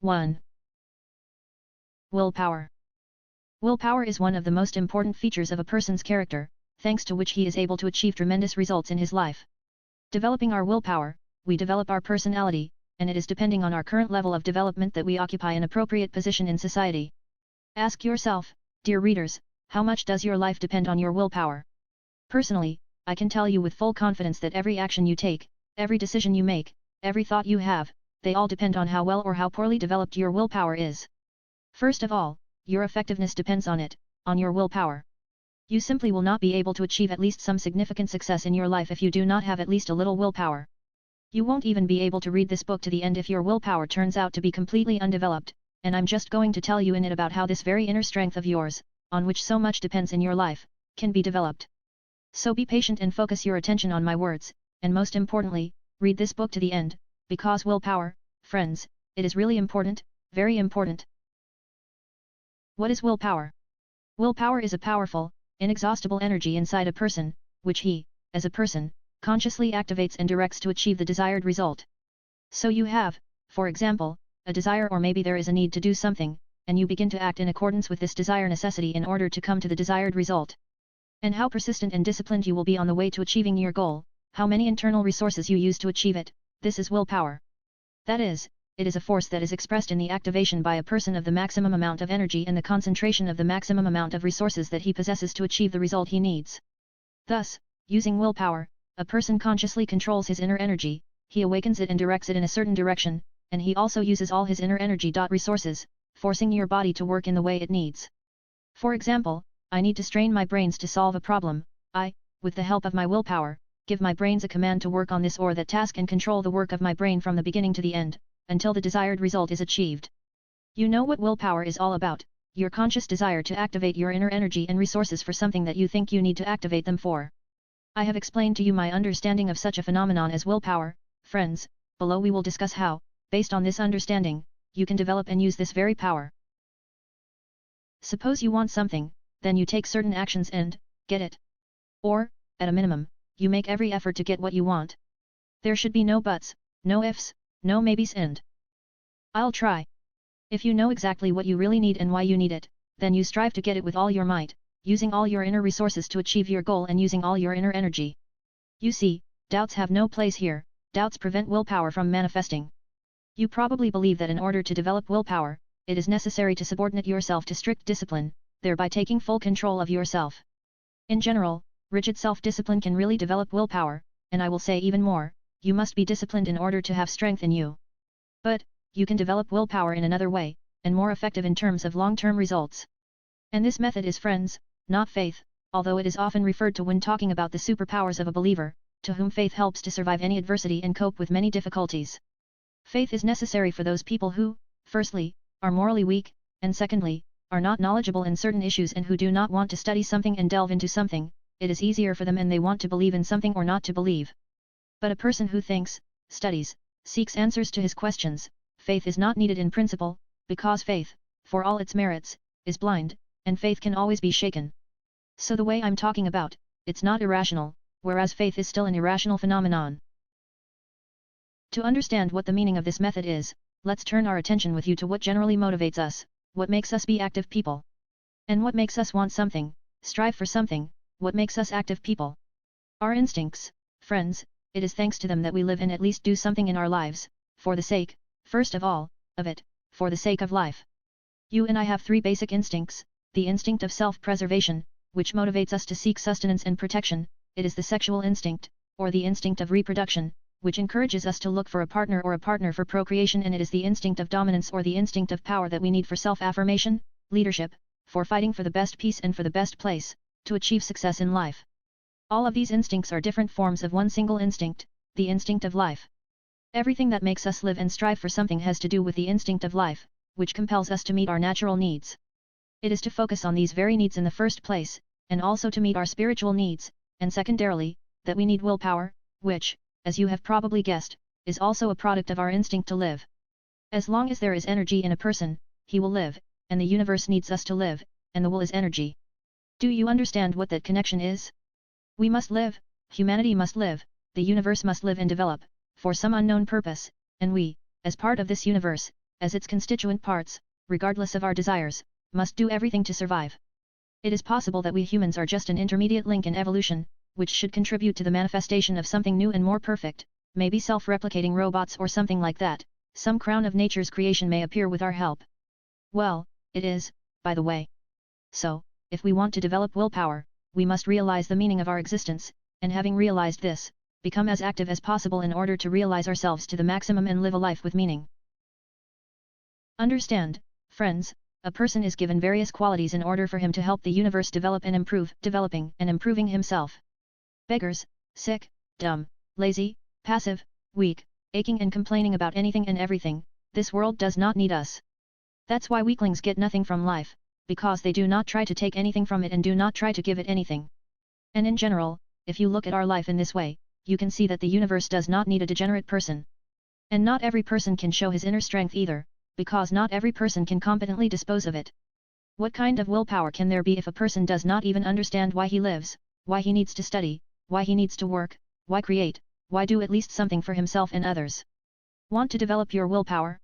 1. Willpower. Willpower is one of the most important features of a person's character, thanks to which he is able to achieve tremendous results in his life. Developing our willpower, we develop our personality, and it is depending on our current level of development that we occupy an appropriate position in society. Ask yourself, dear readers, how much does your life depend on your willpower? Personally, I can tell you with full confidence that every action you take, every decision you make, every thought you have, they all depend on how well or how poorly developed your willpower is. First of all, your effectiveness depends on it, on your willpower. You simply will not be able to achieve at least some significant success in your life if you do not have at least a little willpower. You won't even be able to read this book to the end if your willpower turns out to be completely undeveloped, and I'm just going to tell you in it about how this very inner strength of yours, on which so much depends in your life, can be developed. So be patient and focus your attention on my words, and most importantly, read this book to the end, because willpower, friends, it is really important, very important. What is willpower? Willpower is a powerful, inexhaustible energy inside a person, which he, as a person, consciously activates and directs to achieve the desired result. So you have, for example, a desire, or maybe there is a need to do something, and you begin to act in accordance with this desire necessity in order to come to the desired result. And how persistent and disciplined you will be on the way to achieving your goal, how many internal resources you use to achieve it, this is willpower. That is, it is a force that is expressed in the activation by a person of the maximum amount of energy and the concentration of the maximum amount of resources that he possesses to achieve the result he needs. Thus, using willpower, a person consciously controls his inner energy, he awakens it and directs it in a certain direction, and he also uses all his inner energy resources, forcing your body to work in the way it needs. For example, I need to strain my brains to solve a problem. I, with the help of my willpower, give my brains a command to work on this or that task and control the work of my brain from the beginning to the end, until the desired result is achieved. You know what willpower is all about, your conscious desire to activate your inner energy and resources for something that you think you need to activate them for. I have explained to you my understanding of such a phenomenon as willpower, friends. Below we will discuss how, based on this understanding, you can develop and use this very power. Suppose you want something, then you take certain actions and get it. Or, at a minimum, you make every effort to get what you want. There should be no buts, no ifs, no maybes and I'll try. If you know exactly what you really need and why you need it, then you strive to get it with all your might, using all your inner resources to achieve your goal and using all your inner energy. You see, doubts have no place here, doubts prevent willpower from manifesting. You probably believe that in order to develop willpower, it is necessary to subordinate yourself to strict discipline, thereby taking full control of yourself. In general, rigid self-discipline can really develop willpower, and I will say even more, you must be disciplined in order to have strength in you. But, you can develop willpower in another way, and more effective in terms of long-term results. And this method is friends, not faith, although it is often referred to when talking about the superpowers of a believer, to whom faith helps to survive any adversity and cope with many difficulties. Faith is necessary for those people who, firstly, are morally weak, and secondly, are not knowledgeable in certain issues and who do not want to study something and delve into something. It is easier for them and they want to believe in something or not to believe. But a person who thinks, studies, seeks answers to his questions, faith is not needed in principle, because faith, for all its merits, is blind, and faith can always be shaken. So the way I'm talking about, it's not irrational, whereas faith is still an irrational phenomenon. To understand what the meaning of this method is, let's turn our attention with you to what generally motivates us, what makes us be active people. And what makes us want something, strive for something, what makes us active people? Our instincts, friends. It is thanks to them that we live and at least do something in our lives, for the sake, first of all, of it, for the sake of life. You and I have three basic instincts: the instinct of self-preservation, which motivates us to seek sustenance and protection; it is the sexual instinct, or the instinct of reproduction, which encourages us to look for a partner or a partner for procreation; and it is the instinct of dominance or the instinct of power that we need for self-affirmation, leadership, for fighting for the best peace and for the best place, to achieve success in life. All of these instincts are different forms of one single instinct, the instinct of life. Everything that makes us live and strive for something has to do with the instinct of life, which compels us to meet our natural needs. It is to focus on these very needs in the first place, and also to meet our spiritual needs, and secondarily, that we need willpower, which, as you have probably guessed, is also a product of our instinct to live. As long as there is energy in a person, he will live, and the universe needs us to live, and the will is energy. Do you understand what that connection is? We must live, humanity must live, the universe must live and develop, for some unknown purpose, and we, as part of this universe, as its constituent parts, regardless of our desires, must do everything to survive. It is possible that we humans are just an intermediate link in evolution, which should contribute to the manifestation of something new and more perfect, maybe self-replicating robots or something like that. Some crown of nature's creation may appear with our help. Well, it is, by the way. So, if we want to develop willpower, we must realize the meaning of our existence, and having realized this, become as active as possible in order to realize ourselves to the maximum and live a life with meaning. Understand, friends, a person is given various qualities in order for him to help the universe develop and improve, developing and improving himself. Beggars, sick, dumb, lazy, passive, weak, aching and complaining about anything and everything, this world does not need us. That's why weaklings get nothing from life, because they do not try to take anything from it and do not try to give it anything. And in general, if you look at our life in this way, you can see that the universe does not need a degenerate person. And not every person can show his inner strength either, because not every person can competently dispose of it. What kind of willpower can there be if a person does not even understand why he lives, why he needs to study, why he needs to work, why create, why do at least something for himself and others? Want to develop your willpower?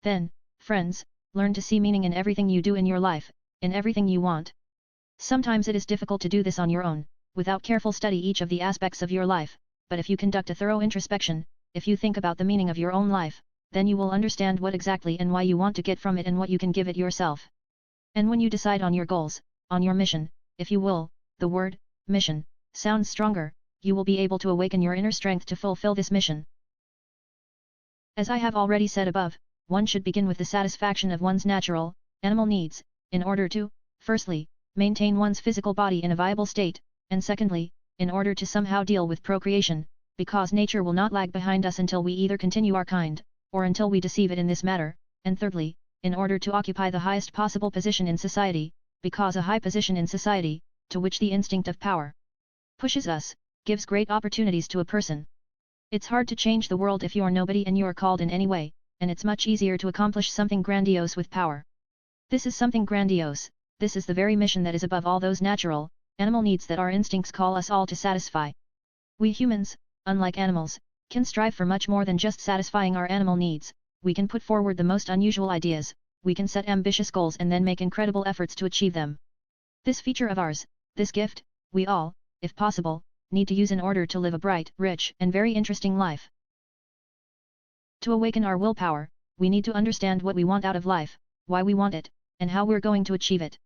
Then, friends, learn to see meaning in everything you do in your life, in everything you want. Sometimes it is difficult to do this on your own, without careful study each of the aspects of your life, but if you conduct a thorough introspection, if you think about the meaning of your own life, then you will understand what exactly and why you want to get from it and what you can give it yourself. And when you decide on your goals, on your mission, if you will, the word, mission, sounds stronger, you will be able to awaken your inner strength to fulfill this mission. As I have already said above, one should begin with the satisfaction of one's natural, animal needs, in order to, firstly, maintain one's physical body in a viable state, and secondly, in order to somehow deal with procreation, because nature will not lag behind us until we either continue our kind, or until we deceive it in this matter, and thirdly, in order to occupy the highest possible position in society, because a high position in society, to which the instinct of power pushes us, gives great opportunities to a person. It's hard to change the world if you're nobody and you're called in any way, and it's much easier to accomplish something grandiose with power. This is something grandiose, this is the very mission that is above all those natural, animal needs that our instincts call us all to satisfy. We humans, unlike animals, can strive for much more than just satisfying our animal needs, we can put forward the most unusual ideas, we can set ambitious goals and then make incredible efforts to achieve them. This feature of ours, this gift, we all, if possible, need to use in order to live a bright, rich, and very interesting life. To awaken our willpower, we need to understand what we want out of life, why we want it, and how we're going to achieve it.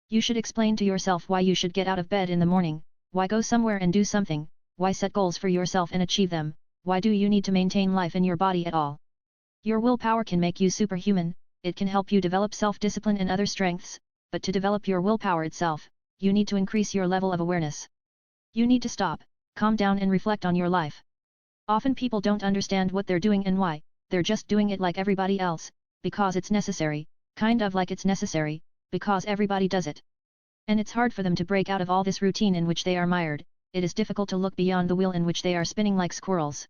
You should explain to yourself why you should get out of bed in the morning, why go somewhere and do something, why set goals for yourself and achieve them, why do you need to maintain life in your body at all. Your willpower can make you superhuman, it can help you develop self-discipline and other strengths, but to develop your willpower itself, you need to increase your level of awareness. You need to stop, calm down and reflect on your life. Often people don't understand what they're doing and why, they're just doing it like everybody else, because it's necessary, kind of like it's necessary, because everybody does it. And it's hard for them to break out of all this routine in which they are mired, it is difficult to look beyond the wheel in which they are spinning like squirrels.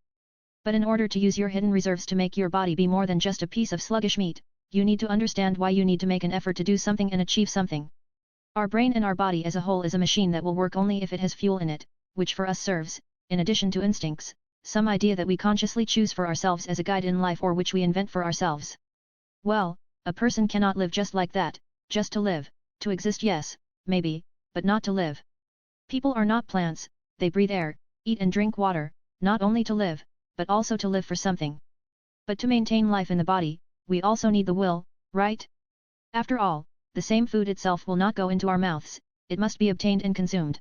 But in order to use your hidden reserves to make your body be more than just a piece of sluggish meat, you need to understand why you need to make an effort to do something and achieve something. Our brain and our body as a whole is a machine that will work only if it has fuel in it, which for us serves, in addition to instincts, some idea that we consciously choose for ourselves as a guide in life or which we invent for ourselves. Well, a person cannot live just like that, just to live, to exist yes, maybe, but not to live. People are not plants, they breathe air, eat and drink water, not only to live, but also to live for something. But to maintain life in the body, we also need the will, right? After all, the same food itself will not go into our mouths, it must be obtained and consumed.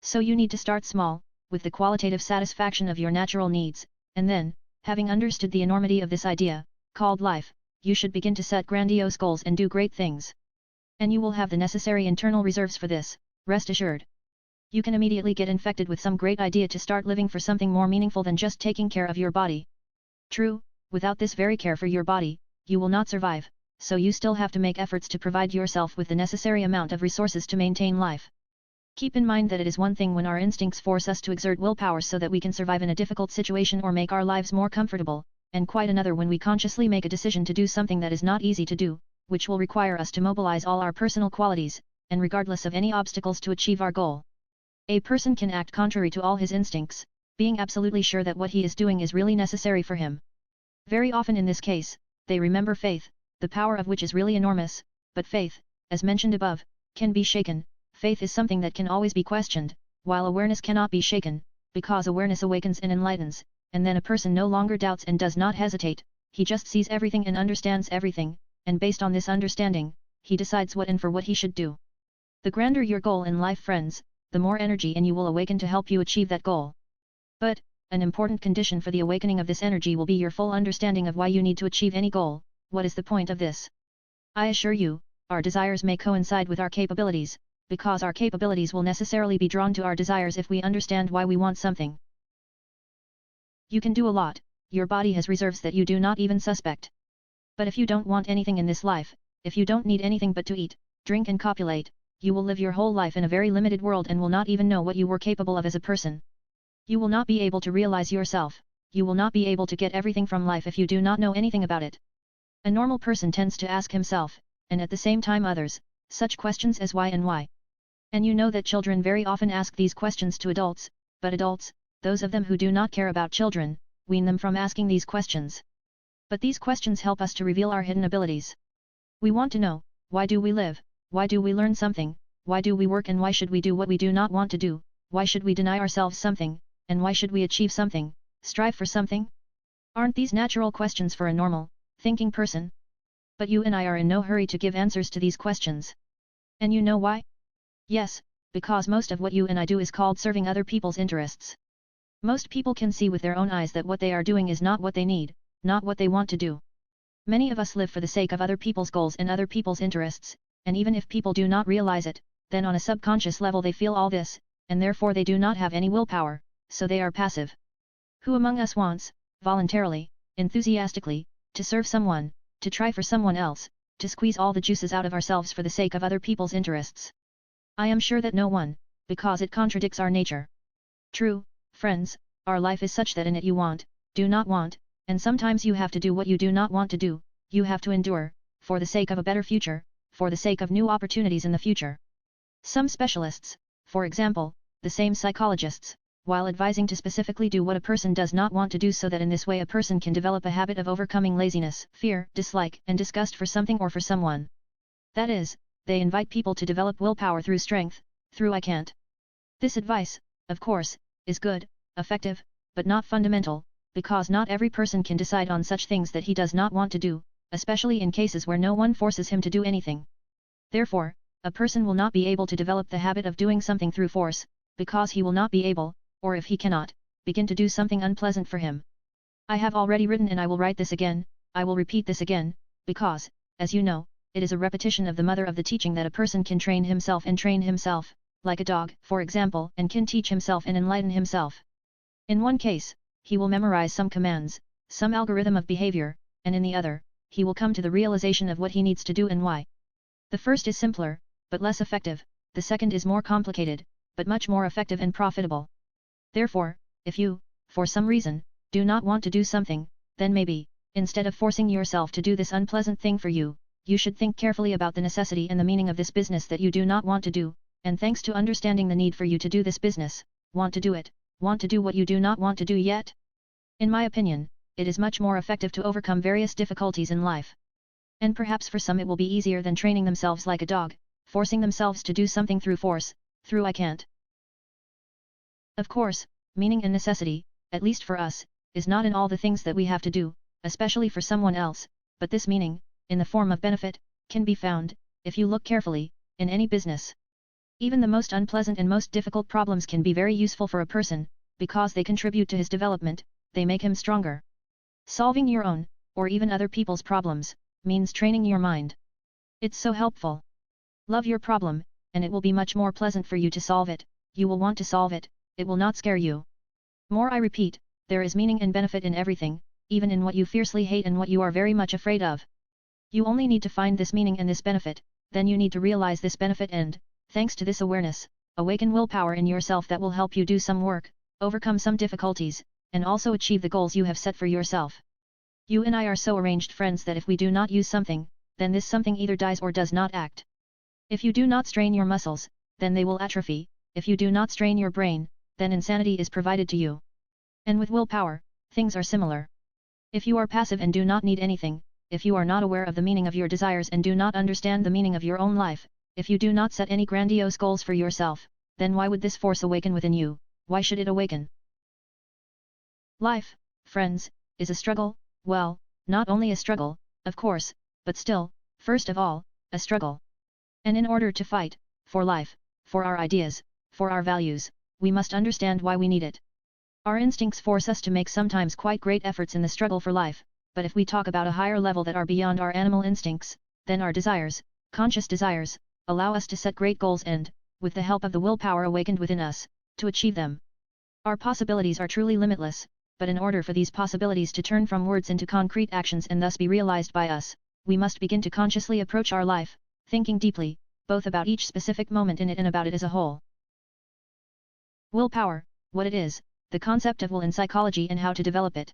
So you need to start small, with the qualitative satisfaction of your natural needs, and then, having understood the enormity of this idea, called life, you should begin to set grandiose goals and do great things. And you will have the necessary internal reserves for this, rest assured. You can immediately get infected with some great idea to start living for something more meaningful than just taking care of your body. True, without this very care for your body, you will not survive, so you still have to make efforts to provide yourself with the necessary amount of resources to maintain life. Keep in mind that it is one thing when our instincts force us to exert willpower so that we can survive in a difficult situation or make our lives more comfortable, and quite another when we consciously make a decision to do something that is not easy to do, which will require us to mobilize all our personal qualities, and regardless of any obstacles to achieve our goal. A person can act contrary to all his instincts, being absolutely sure that what he is doing is really necessary for him. Very often in this case, they remember faith, the power of which is really enormous, but faith, as mentioned above, can be shaken. Faith is something that can always be questioned, while awareness cannot be shaken, because awareness awakens and enlightens, and then a person no longer doubts and does not hesitate, he just sees everything and understands everything, and based on this understanding, he decides what and for what he should do. The grander your goal in life, friends, the more energy in you will awaken to help you achieve that goal. But, an important condition for the awakening of this energy will be your full understanding of why you need to achieve any goal. What is the point of this? I assure you, our desires may coincide with our capabilities, because our capabilities will necessarily be drawn to our desires if we understand why we want something. You can do a lot, your body has reserves that you do not even suspect. But if you don't want anything in this life, if you don't need anything but to eat, drink and copulate, you will live your whole life in a very limited world and will not even know what you were capable of as a person. You will not be able to realize yourself, you will not be able to get everything from life if you do not know anything about it. A normal person tends to ask himself, and at the same time others, such questions as why and why. And you know that children very often ask these questions to adults, but adults, those of them who do not care about children, wean them from asking these questions. But these questions help us to reveal our hidden abilities. We want to know, why do we live, why do we learn something, why do we work and why should we do what we do not want to do, why should we deny ourselves something, and why should we achieve something, strive for something? Aren't these natural questions for a normal, thinking person? But you and I are in no hurry to give answers to these questions. And you know why? Yes, because most of what you and I do is called serving other people's interests. Most people can see with their own eyes that what they are doing is not what they need, not what they want to do. Many of us live for the sake of other people's goals and other people's interests, and even if people do not realize it, then on a subconscious level they feel all this, and therefore they do not have any willpower, so they are passive. Who among us wants, voluntarily, enthusiastically, to serve someone, to try for someone else, to squeeze all the juices out of ourselves for the sake of other people's interests? I am sure that no one, because it contradicts our nature. True, friends, our life is such that in it you want, do not want, and sometimes you have to do what you do not want to do, you have to endure, for the sake of a better future, for the sake of new opportunities in the future. Some specialists, for example, the same psychologists, while advising to specifically do what a person does not want to do so that in this way a person can develop a habit of overcoming laziness, fear, dislike, and disgust for something or for someone. That is, they invite people to develop willpower through strength, through I can't. This advice, of course, is good, effective, but not fundamental, because not every person can decide on such things that he does not want to do, especially in cases where no one forces him to do anything. Therefore, a person will not be able to develop the habit of doing something through force, because he will not be able, or if he cannot, begin to do something unpleasant for him. I have already written and I will write this again, I will repeat this again, because, as you know, it is a repetition of the mother of the teaching that a person can train himself and train himself, like a dog, for example, and can teach himself and enlighten himself. In one case, he will memorize some commands, some algorithm of behavior, and in the other, he will come to the realization of what he needs to do and why. The first is simpler, but less effective, the second is more complicated, but much more effective and profitable. Therefore, if you, for some reason, do not want to do something, then maybe, instead of forcing yourself to do this unpleasant thing for you, you should think carefully about the necessity and the meaning of this business that you do not want to do, and thanks to understanding the need for you to do this business, want to do it, want to do what you do not want to do yet? In my opinion, it is much more effective to overcome various difficulties in life. And perhaps for some it will be easier than training themselves like a dog, forcing themselves to do something through force, through I can't. Of course, meaning and necessity, at least for us, is not in all the things that we have to do, especially for someone else, but this meaning, in the form of benefit, can be found, if you look carefully, in any business. Even the most unpleasant and most difficult problems can be very useful for a person, because they contribute to his development, they make him stronger. Solving your own, or even other people's problems, means training your mind. It's so helpful. Love your problem, and it will be much more pleasant for you to solve it, you will want to solve it, it will not scare you. More I repeat, there is meaning and benefit in everything, even in what you fiercely hate and what you are very much afraid of. You only need to find this meaning and this benefit, then you need to realize this benefit and, thanks to this awareness, awaken willpower in yourself that will help you do some work, overcome some difficulties, and also achieve the goals you have set for yourself. You and I are so arranged, friends, that if we do not use something, then this something either dies or does not act. If you do not strain your muscles, then they will atrophy, if you do not strain your brain, then insanity is provided to you. And with willpower, things are similar. If you are passive and do not need anything, if you are not aware of the meaning of your desires and do not understand the meaning of your own life, if you do not set any grandiose goals for yourself, then why would this force awaken within you? Why should it awaken? Life, friends, is a struggle, well, not only a struggle, of course, but still, first of all, a struggle. And in order to fight, for life, for our ideas, for our values, we must understand why we need it. Our instincts force us to make sometimes quite great efforts in the struggle for life, but if we talk about a higher level that are beyond our animal instincts, then our desires, conscious desires, allow us to set great goals and, with the help of the willpower awakened within us, to achieve them. Our possibilities are truly limitless, but in order for these possibilities to turn from words into concrete actions and thus be realized by us, we must begin to consciously approach our life, thinking deeply, both about each specific moment in it and about it as a whole. Willpower, what it is, the concept of will in psychology and how to develop it.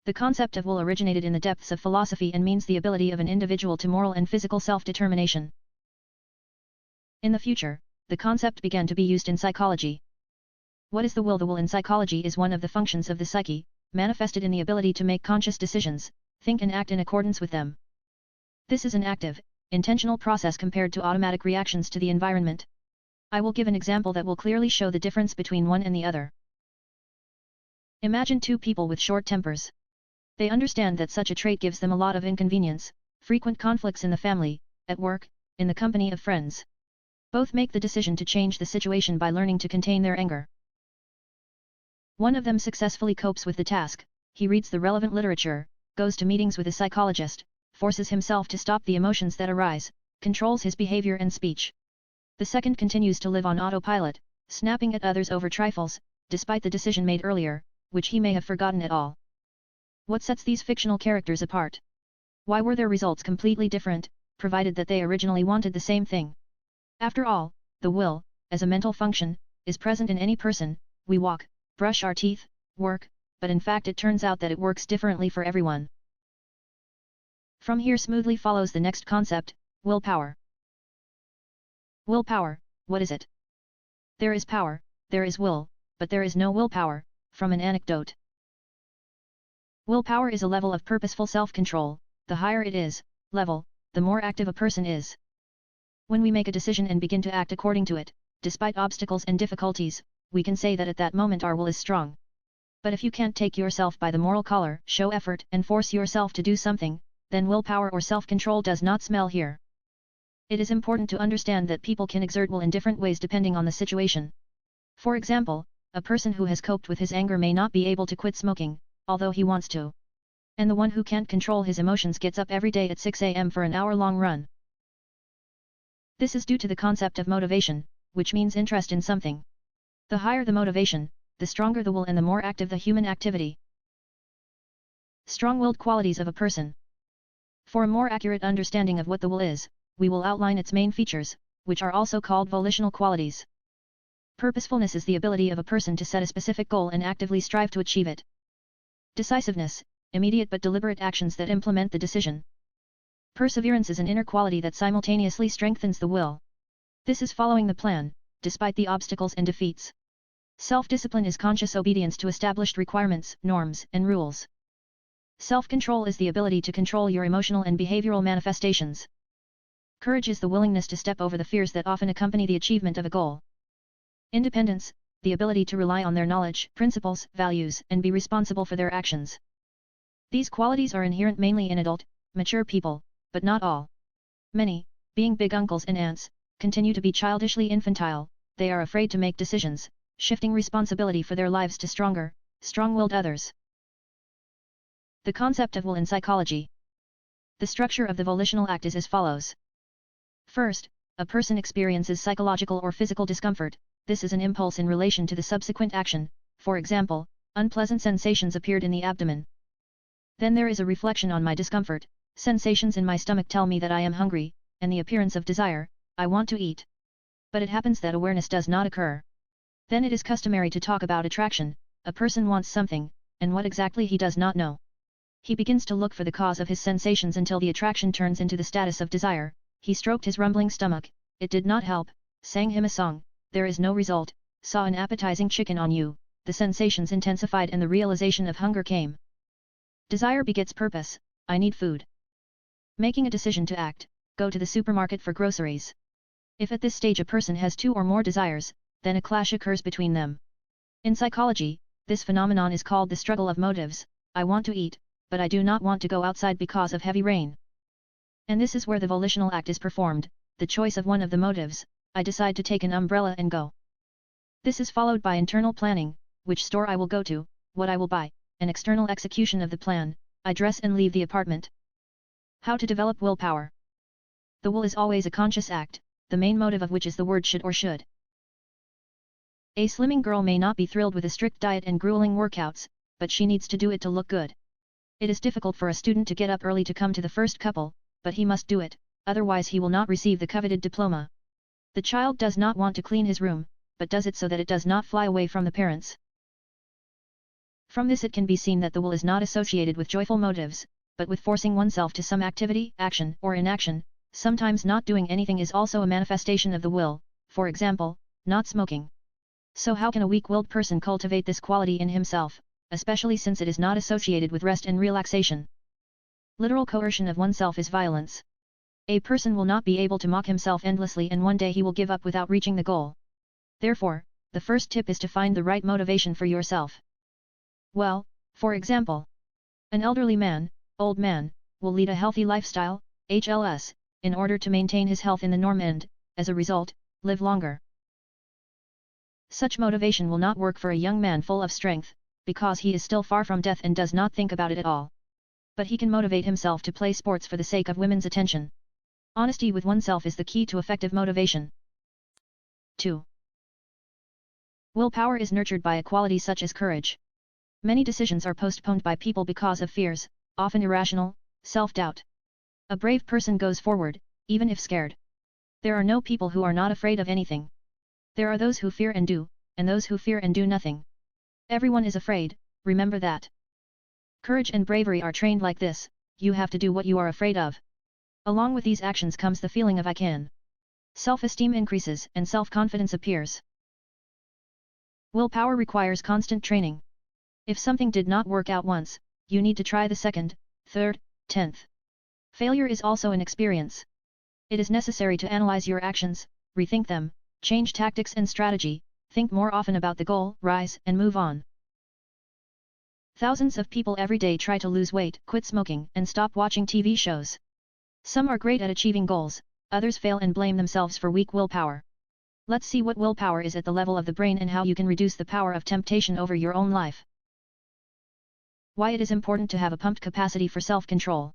The concept of will originated in the depths of philosophy and means the ability of an individual to moral and physical self-determination. In the future, the concept began to be used in psychology. What is the will? The will in psychology is one of the functions of the psyche, manifested in the ability to make conscious decisions, think and act in accordance with them. This is an active, intentional process compared to automatic reactions to the environment. I will give an example that will clearly show the difference between one and the other. Imagine two people with short tempers. They understand that such a trait gives them a lot of inconvenience, frequent conflicts in the family, at work, in the company of friends. Both make the decision to change the situation by learning to contain their anger. One of them successfully copes with the task, he reads the relevant literature, goes to meetings with a psychologist, forces himself to stop the emotions that arise, controls his behavior and speech. The second continues to live on autopilot, snapping at others over trifles, despite the decision made earlier, which he may have forgotten at all. What sets these fictional characters apart? Why were their results completely different, provided that they originally wanted the same thing? After all, the will, as a mental function, is present in any person. We walk, brush our teeth, work, but in fact it turns out that it works differently for everyone. From here smoothly follows the next concept, willpower. Willpower, what is it? There is power, there is will, but there is no willpower. From an anecdote. Willpower is a level of purposeful self-control. The higher it is, level, the more active a person is. When we make a decision and begin to act according to it, despite obstacles and difficulties, we can say that at that moment our will is strong. But if you can't take yourself by the moral collar, show effort and force yourself to do something, then willpower or self-control does not smell here. It is important to understand that people can exert will in different ways depending on the situation. For example, a person who has coped with his anger may not be able to quit smoking, although he wants to. And the one who can't control his emotions gets up every day at 6 a.m. for an hour-long run. This is due to the concept of motivation, which means interest in something. The higher the motivation, the stronger the will and the more active the human activity. Strong-willed qualities of a person. For a more accurate understanding of what the will is, we will outline its main features, which are also called volitional qualities. Purposefulness is the ability of a person to set a specific goal and actively strive to achieve it. Decisiveness, immediate but deliberate actions that implement the decision. Perseverance is an inner quality that simultaneously strengthens the will. This is following the plan, despite the obstacles and defeats. Self-discipline is conscious obedience to established requirements, norms, and rules. Self-control is the ability to control your emotional and behavioral manifestations. Courage is the willingness to step over the fears that often accompany the achievement of a goal. Independence, the ability to rely on their knowledge, principles, values, and be responsible for their actions. These qualities are inherent mainly in adult, mature people, but not all. Many, being big uncles and aunts, continue to be childishly infantile. They are afraid to make decisions, shifting responsibility for their lives to stronger, strong-willed others. The concept of will in psychology. The structure of the volitional act is as follows. First, a person experiences psychological or physical discomfort. This is an impulse in relation to the subsequent action. For example, unpleasant sensations appeared in the abdomen. Then there is a reflection on my discomfort. Sensations in my stomach tell me that I am hungry, and the appearance of desire, I want to eat. But it happens that awareness does not occur. Then it is customary to talk about attraction. A person wants something, and what exactly he does not know. He begins to look for the cause of his sensations until the attraction turns into the status of desire. He stroked his rumbling stomach, it did not help, sang him a song, there is no result, saw an appetizing chicken on you, the sensations intensified and the realization of hunger came. Desire begets purpose, I need food. Making a decision to act, go to the supermarket for groceries. If at this stage a person has two or more desires, then a clash occurs between them. In psychology, this phenomenon is called the struggle of motives. I want to eat, but I do not want to go outside because of heavy rain. And this is where the volitional act is performed, the choice of one of the motives. I decide to take an umbrella and go. This is followed by internal planning, which store I will go to, what I will buy, and external execution of the plan. I dress and leave the apartment. How to develop willpower? The will is always a conscious act, the main motive of which is the word should or should. A slimming girl may not be thrilled with a strict diet and grueling workouts, but she needs to do it to look good. It is difficult for a student to get up early to come to the first couple, but he must do it, otherwise he will not receive the coveted diploma. The child does not want to clean his room, but does it so that it does not fly away from the parents. From this it can be seen that the will is not associated with joyful motives, but with forcing oneself to some activity, action, or inaction. Sometimes not doing anything is also a manifestation of the will, for example, not smoking. So how can a weak-willed person cultivate this quality in himself, especially since it is not associated with rest and relaxation? Literal coercion of oneself is violence. A person will not be able to mock himself endlessly and one day he will give up without reaching the goal. Therefore, the first tip is to find the right motivation for yourself. Well, for example, an elderly man, old man, will lead a healthy lifestyle, HLS, in order to maintain his health in the norm and, as a result, live longer. Such motivation will not work for a young man full of strength, because he is still far from death and does not think about it at all. But he can motivate himself to play sports for the sake of women's attention. Honesty with oneself is the key to effective motivation. 2. Willpower is nurtured by a quality such as courage. Many decisions are postponed by people because of fears, often irrational, self-doubt. A brave person goes forward, even if scared. There are no people who are not afraid of anything. There are those who fear and do, and those who fear and do nothing. Everyone is afraid, remember that. Courage and bravery are trained like this, you have to do what you are afraid of. Along with these actions comes the feeling of I can. Self-esteem increases and self-confidence appears. Willpower requires constant training. If something did not work out once, you need to try the second, third, 10th. Failure is also an experience. It is necessary to analyze your actions, rethink them, change tactics and strategy, think more often about the goal, rise and move on. Thousands of people every day try to lose weight, quit smoking, and stop watching TV shows. Some are great at achieving goals, others fail and blame themselves for weak willpower. Let's see what willpower is at the level of the brain and how you can reduce the power of temptation over your own life. Why it is important to have a pumped capacity for self-control.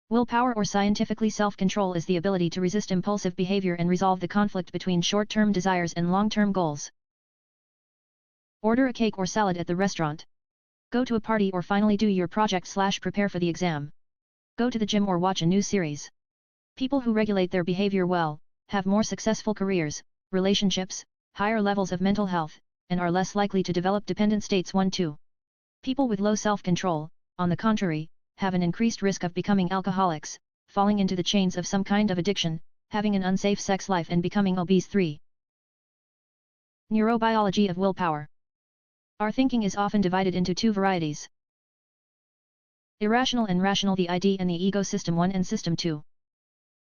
Willpower or scientifically self-control is the ability to resist impulsive behavior and resolve the conflict between short-term desires and long-term goals. Order a cake or salad at the restaurant. Go to a party or finally do your project/prepare for the exam. Go to the gym or watch a new series. People who regulate their behavior well, have more successful careers, relationships, higher levels of mental health, and are less likely to develop dependent states. 1-2. People with low self-control, on the contrary, have an increased risk of becoming alcoholics, falling into the chains of some kind of addiction, having an unsafe sex life and becoming obese. 3. Neurobiology of willpower. Our thinking is often divided into two varieties. Irrational and rational, the ID and the ego, system 1 and system 2.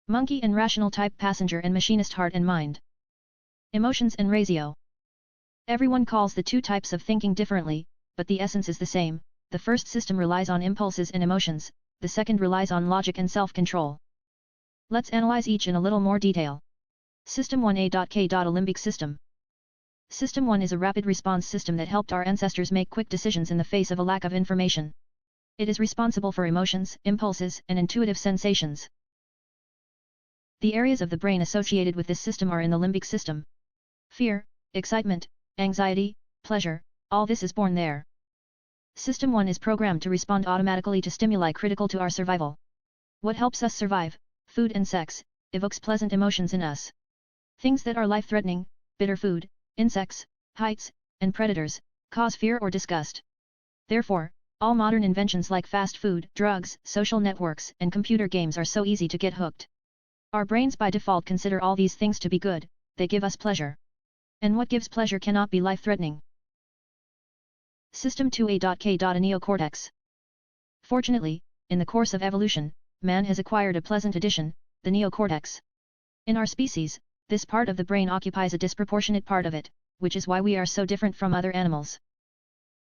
Monkey and rational type, passenger and machinist, heart and mind. Emotions and ratio. Everyone calls the two types of thinking differently, but the essence is the same. The first system relies on impulses and emotions, the second relies on logic and self-control. Let's analyze each in a little more detail. System 1A.K. Limbic system. System 1 is a rapid response system that helped our ancestors make quick decisions in the face of a lack of information. It is responsible for emotions, impulses, and intuitive sensations. The areas of the brain associated with this system are in the limbic system. Fear, excitement, anxiety, pleasure, all this is born there. System 1 is programmed to respond automatically to stimuli critical to our survival. What helps us survive, food and sex, evokes pleasant emotions in us. Things that are life-threatening, bitter food, insects, heights, and predators, cause fear or disgust. Therefore, all modern inventions like fast food, drugs, social networks, and computer games are so easy to get hooked. Our brains by default consider all these things to be good, they give us pleasure. And what gives pleasure cannot be life-threatening. System 2A.K. A neocortex. Fortunately, in the course of evolution, man has acquired a pleasant addition, the neocortex. In our species, this part of the brain occupies a disproportionate part of it, which is why we are so different from other animals.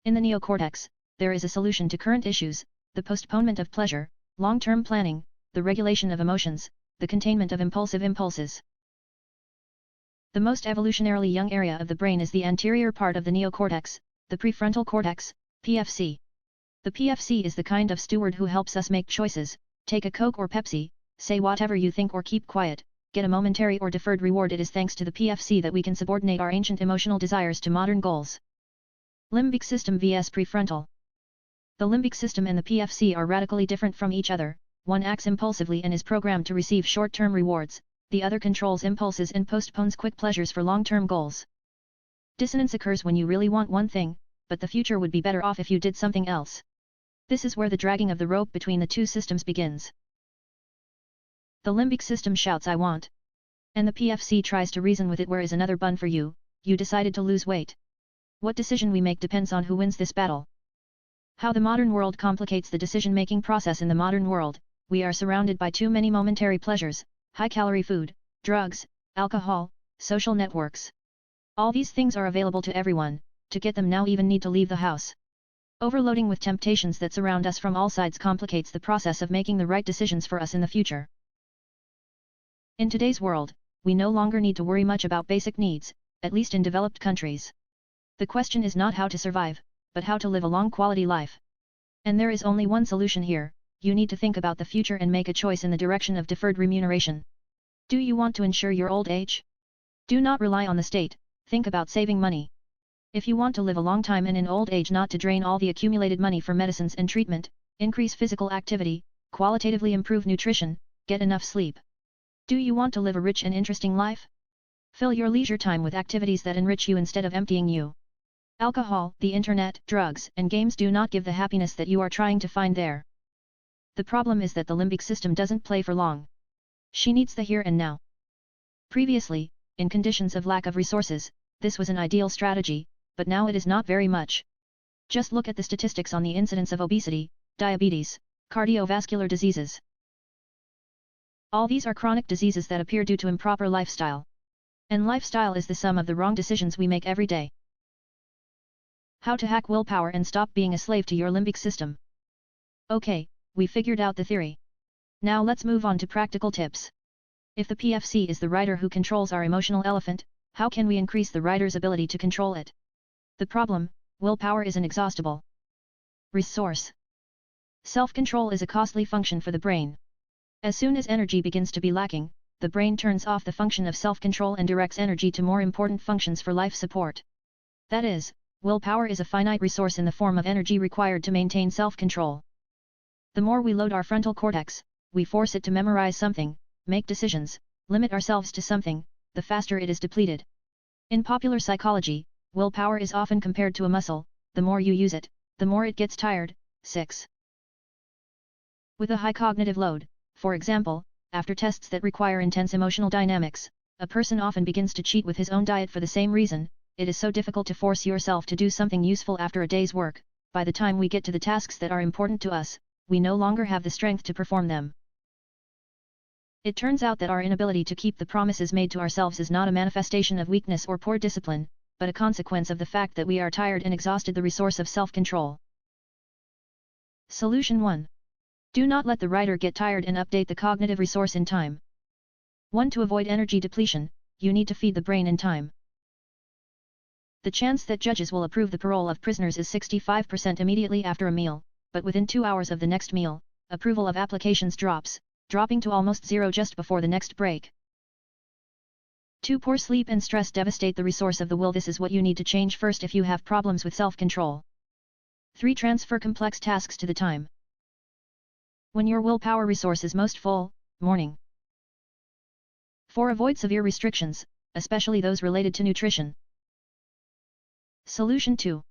In the neocortex, there is a solution to current issues, the postponement of pleasure, long-term planning, the regulation of emotions, the containment of impulsive impulses. The most evolutionarily young area of the brain is the anterior part of the neocortex, the prefrontal cortex, PFC. The PFC is the kind of steward who helps us make choices, take a Coke or Pepsi, say whatever you think or keep quiet, get a momentary or deferred reward. It is thanks to the PFC that we can subordinate our ancient emotional desires to modern goals. Limbic system vs prefrontal. The limbic system and the PFC are radically different from each other. One acts impulsively and is programmed to receive short-term rewards, the other controls impulses and postpones quick pleasures for long-term goals. Dissonance occurs when you really want one thing, but the future would be better off if you did something else. This is where the dragging of the rope between the two systems begins. The limbic system shouts "I want," and the PFC tries to reason with it. "Where is another bun for you? You decided to lose weight." What decision we make depends on who wins this battle. How the modern world complicates the decision-making process. In the modern world, we are surrounded by too many momentary pleasures, high-calorie food, drugs, alcohol, social networks. All these things are available to everyone. To get them now, even need to leave the house. Overloading with temptations that surround us from all sides complicates the process of making the right decisions for us in the future. In today's world, we no longer need to worry much about basic needs, at least in developed countries. The question is not how to survive, but how to live a long quality life. And there is only one solution here: you need to think about the future and make a choice in the direction of deferred remuneration. Do you want to ensure your old age? Do not rely on the state, think about saving money. If you want to live a long time and in old age not to drain all the accumulated money for medicines and treatment, increase physical activity, qualitatively improve nutrition, get enough sleep. Do you want to live a rich and interesting life? Fill your leisure time with activities that enrich you instead of emptying you. Alcohol, the internet, drugs, and games do not give the happiness that you are trying to find there. The problem is that the limbic system doesn't play for long. She needs the here and now. Previously, in conditions of lack of resources, this was an ideal strategy, but now it is not very much. Just look at the statistics on the incidence of obesity, diabetes, cardiovascular diseases. All these are chronic diseases that appear due to improper lifestyle. And lifestyle is the sum of the wrong decisions we make every day. How to hack willpower and stop being a slave to your limbic system. Okay, we figured out the theory. Now let's move on to practical tips. If the PFC is the rider who controls our emotional elephant, how can we increase the rider's ability to control it? The problem: willpower is an inexhaustible resource. Self-control is a costly function for the brain. As soon as energy begins to be lacking, the brain turns off the function of self-control and directs energy to more important functions for life support. That is, willpower is a finite resource in the form of energy required to maintain self-control. The more we load our frontal cortex, we force it to memorize something, make decisions, limit ourselves to something, the faster it is depleted. In popular psychology, willpower is often compared to a muscle: the more you use it, the more it gets tired. 6. With a high cognitive load, for example, after tests that require intense emotional dynamics, a person often begins to cheat with his own diet for the same reason. It is so difficult to force yourself to do something useful after a day's work. By the time we get to the tasks that are important to us, we no longer have the strength to perform them. It turns out that our inability to keep the promises made to ourselves is not a manifestation of weakness or poor discipline, but a consequence of the fact that we are tired and exhausted, the resource of self-control. Solution 1. Do not let the rider get tired and update the cognitive resource in time. 1. To avoid energy depletion, you need to feed the brain in time. The chance that judges will approve the parole of prisoners is 65% immediately after a meal, but within 2 hours of the next meal, approval of applications drops, dropping to almost zero just before the next break. 2. Poor sleep and stress devastate the resource of the will. This is what you need to change first if you have problems with self-control. 3. Transfer complex tasks to the time when your willpower resource is most full, morning. 4. Avoid severe restrictions, especially those related to nutrition. Solution 2.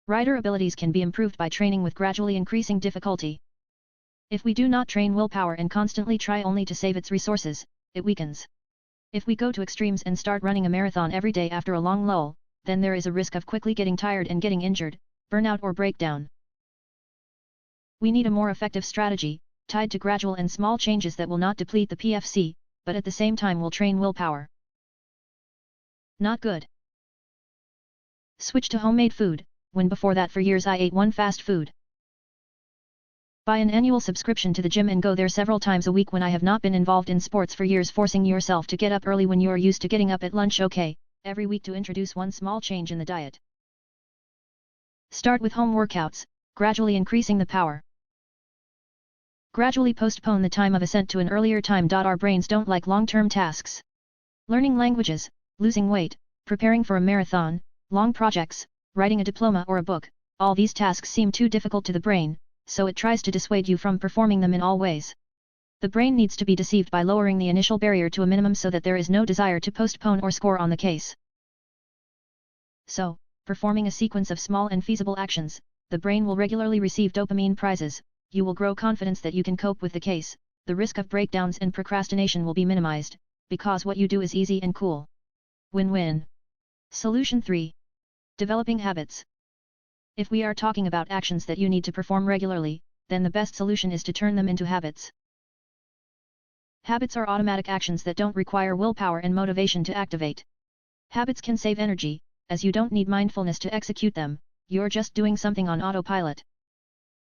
Rider abilities can be improved by training with gradually increasing difficulty. If we do not train willpower and constantly try only to save its resources, it weakens. If we go to extremes and start running a marathon every day after a long lull, then there is a risk of quickly getting tired and getting injured, burnout or breakdown. We need a more effective strategy: tied to gradual and small changes that will not deplete the PFC, but at the same time will train willpower. Not good. Switch to homemade food, when before that for years I ate one fast food. Buy an annual subscription to the gym and go there several times a week when I have not been involved in sports for years. Forcing yourself to get up early when you are used to getting up at lunch. Okay, every week to introduce one small change in the diet. Start with home workouts, gradually increasing the power. Gradually postpone the time of ascent to an earlier time. Our brains don't like long-term tasks. Learning languages, losing weight, preparing for a marathon, long projects, writing a diploma or a book, all these tasks seem too difficult to the brain, so it tries to dissuade you from performing them in all ways. The brain needs to be deceived by lowering the initial barrier to a minimum so that there is no desire to postpone or score on the case. So, performing a sequence of small and feasible actions, the brain will regularly receive dopamine prizes, you will grow confidence that you can cope with the case, the risk of breakdowns and procrastination will be minimized, because what you do is easy and cool. Win-win. Solution 3. Developing habits. If we are talking about actions that you need to perform regularly, then the best solution is to turn them into habits. Habits are automatic actions that don't require willpower and motivation to activate. Habits can save energy, as you don't need mindfulness to execute them, you're just doing something on autopilot.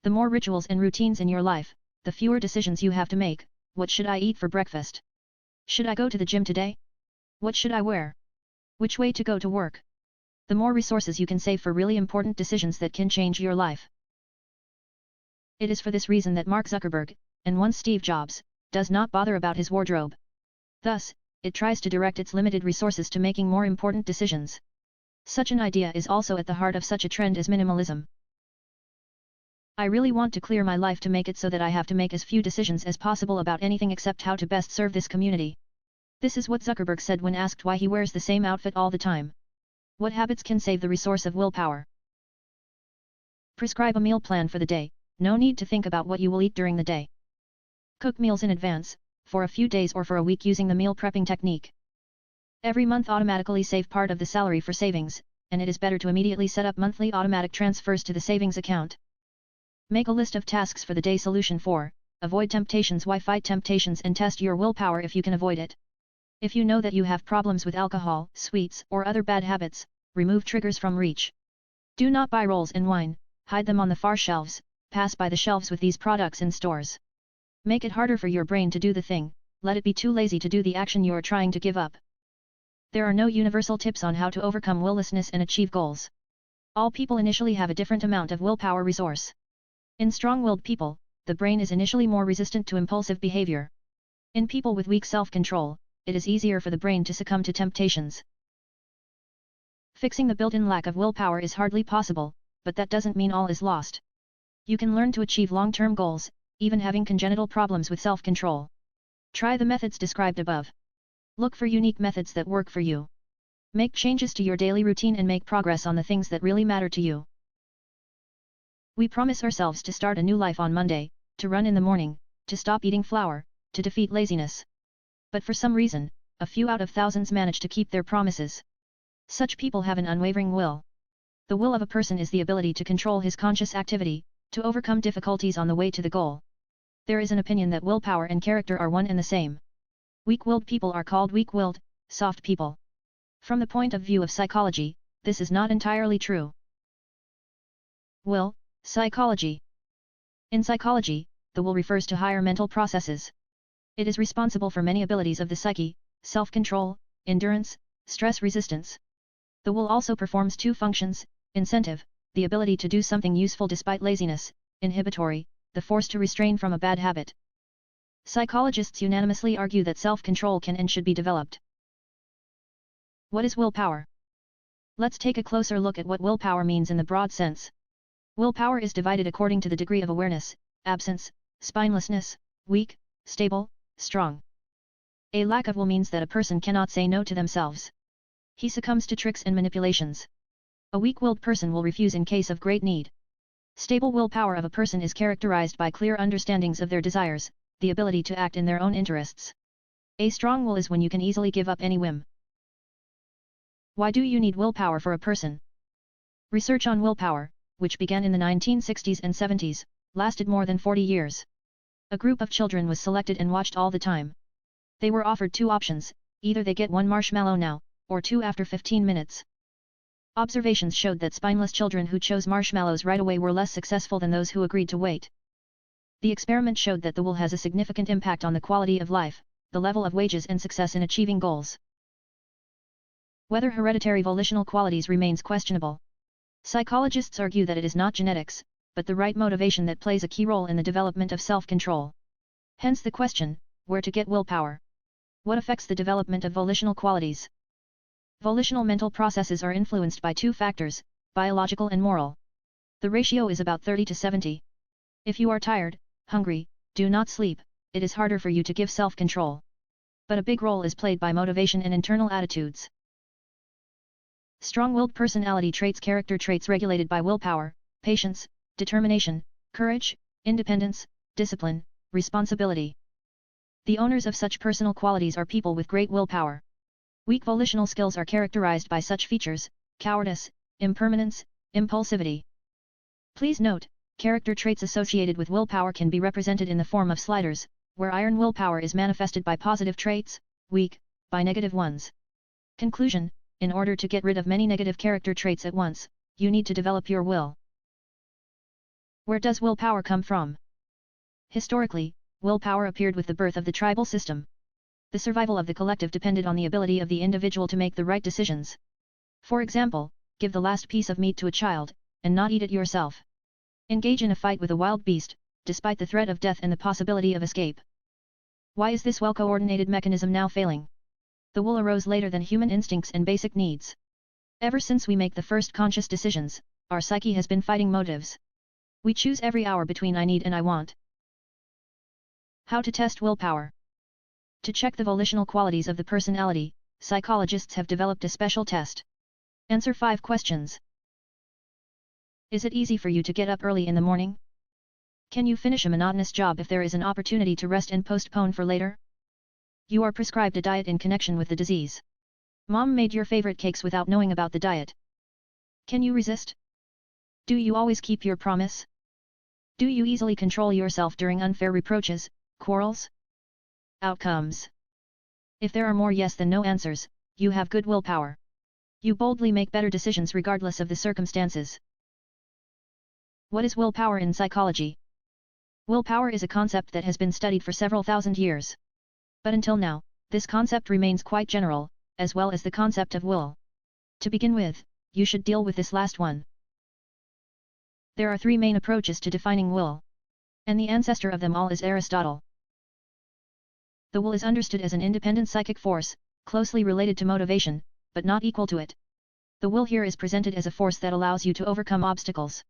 The more rituals and routines in your life, the fewer decisions you have to make. What should I eat for breakfast? Should I go to the gym today? What should I wear? Which way to go to work? The more resources you can save for really important decisions that can change your life. It is for this reason that Mark Zuckerberg, and once Steve Jobs, does not bother about his wardrobe. Thus, it tries to direct its limited resources to making more important decisions. Such an idea is also at the heart of such a trend as minimalism. I really want to clear my life to make it so that I have to make as few decisions as possible about anything except how to best serve this community. This is what Zuckerberg said when asked why he wears the same outfit all the time. What habits can save the resource of willpower? Prescribe a meal plan for the day, no need to think about what you will eat during the day. Cook meals in advance, for a few days or for a week using the meal prepping technique. Every month automatically save part of the salary for savings, and it is better to immediately set up monthly automatic transfers to the savings account. Make a list of tasks for the day. Solution 4, avoid temptations. Why fight temptations and test your willpower if you can avoid it? If you know that you have problems with alcohol, sweets, or other bad habits, remove triggers from reach. Do not buy rolls and wine, hide them on the far shelves, pass by the shelves with these products in stores. Make it harder for your brain to do the thing, let it be too lazy to do the action you are trying to give up. There are no universal tips on how to overcome willlessness and achieve goals. All people initially have a different amount of willpower resource. In strong-willed people, the brain is initially more resistant to impulsive behavior. In people with weak self-control, it is easier for the brain to succumb to temptations. Fixing the built-in lack of willpower is hardly possible, but that doesn't mean all is lost. You can learn to achieve long-term goals, even having congenital problems with self-control. Try the methods described above. Look for unique methods that work for you. Make changes to your daily routine and make progress on the things that really matter to you. We promise ourselves to start a new life on Monday, to run in the morning, to stop eating flour, to defeat laziness. But for some reason, a few out of thousands manage to keep their promises. Such people have an unwavering will. The will of a person is the ability to control his conscious activity, to overcome difficulties on the way to the goal. There is an opinion that willpower and character are one and the same. Weak-willed people are called weak-willed, soft people. From the point of view of psychology, this is not entirely true. Will, psychology. In psychology, the will refers to higher mental processes. It is responsible for many abilities of the psyche, self-control, endurance, stress resistance. The will also performs two functions: incentive, the ability to do something useful despite laziness; inhibitory, the force to restrain from a bad habit. Psychologists unanimously argue that self-control can and should be developed. What is willpower? Let's take a closer look at what willpower means in the broad sense. Willpower is divided according to the degree of awareness, absence, spinelessness, weak, stable, strong. A lack of will means that a person cannot say no to themselves. He succumbs to tricks and manipulations. A weak-willed person will refuse in case of great need. Stable willpower of a person is characterized by clear understandings of their desires, the ability to act in their own interests. A strong will is when you can easily give up any whim. Why do you need willpower for a person? Research on willpower, which began in the 1960s and 70s, lasted more than 40 years. A group of children was selected and watched all the time. They were offered two options, either they get one marshmallow now, or two after 15 minutes. Observations showed that spineless children who chose marshmallows right away were less successful than those who agreed to wait. The experiment showed that the will has a significant impact on the quality of life, the level of wages and success in achieving goals. Whether hereditary volitional qualities remains questionable. Psychologists argue that it is not genetics, but the right motivation that plays a key role in the development of self-control. Hence the question, where to get willpower? What affects the development of volitional qualities? Volitional mental processes are influenced by two factors, biological and moral. The ratio is about 30 to 70. If you are tired, hungry, do not sleep, it is harder for you to give self-control. But a big role is played by motivation and internal attitudes. Strong-willed personality traits, character traits regulated by willpower, patience, determination, courage, independence, discipline, responsibility. The owners of such personal qualities are people with great willpower. Weak volitional skills are characterized by such features: cowardice, impermanence, impulsivity. Please note, character traits associated with willpower can be represented in the form of sliders, where iron willpower is manifested by positive traits, weak, by negative ones. Conclusion: in order to get rid of many negative character traits at once, you need to develop your will. Where does willpower come from? Historically, willpower appeared with the birth of the tribal system. The survival of the collective depended on the ability of the individual to make the right decisions. For example, give the last piece of meat to a child, and not eat it yourself. Engage in a fight with a wild beast, despite the threat of death and the possibility of escape. Why is this well-coordinated mechanism now failing? The will arose later than human instincts and basic needs. Ever since we make the first conscious decisions, our psyche has been fighting motives. We choose every hour between I need and I want. How to test willpower? To check the volitional qualities of the personality, psychologists have developed a special test. Answer 5 questions. Is it easy for you to get up early in the morning? Can you finish a monotonous job if there is an opportunity to rest and postpone for later? You are prescribed a diet in connection with the disease. Mom made your favorite cakes without knowing about the diet. Can you resist? Do you always keep your promise? Do you easily control yourself during unfair reproaches, quarrels? Outcomes. If there are more yes than no answers, you have good willpower. You boldly make better decisions regardless of the circumstances. What is willpower in psychology? Willpower is a concept that has been studied for several thousand years. But until now, this concept remains quite general, as well as the concept of will. To begin with, you should deal with this last one. There are 3 main approaches to defining will. And the ancestor of them all is Aristotle. The will is understood as an independent psychic force, closely related to motivation, but not equal to it. The will here is presented as a force that allows you to overcome obstacles.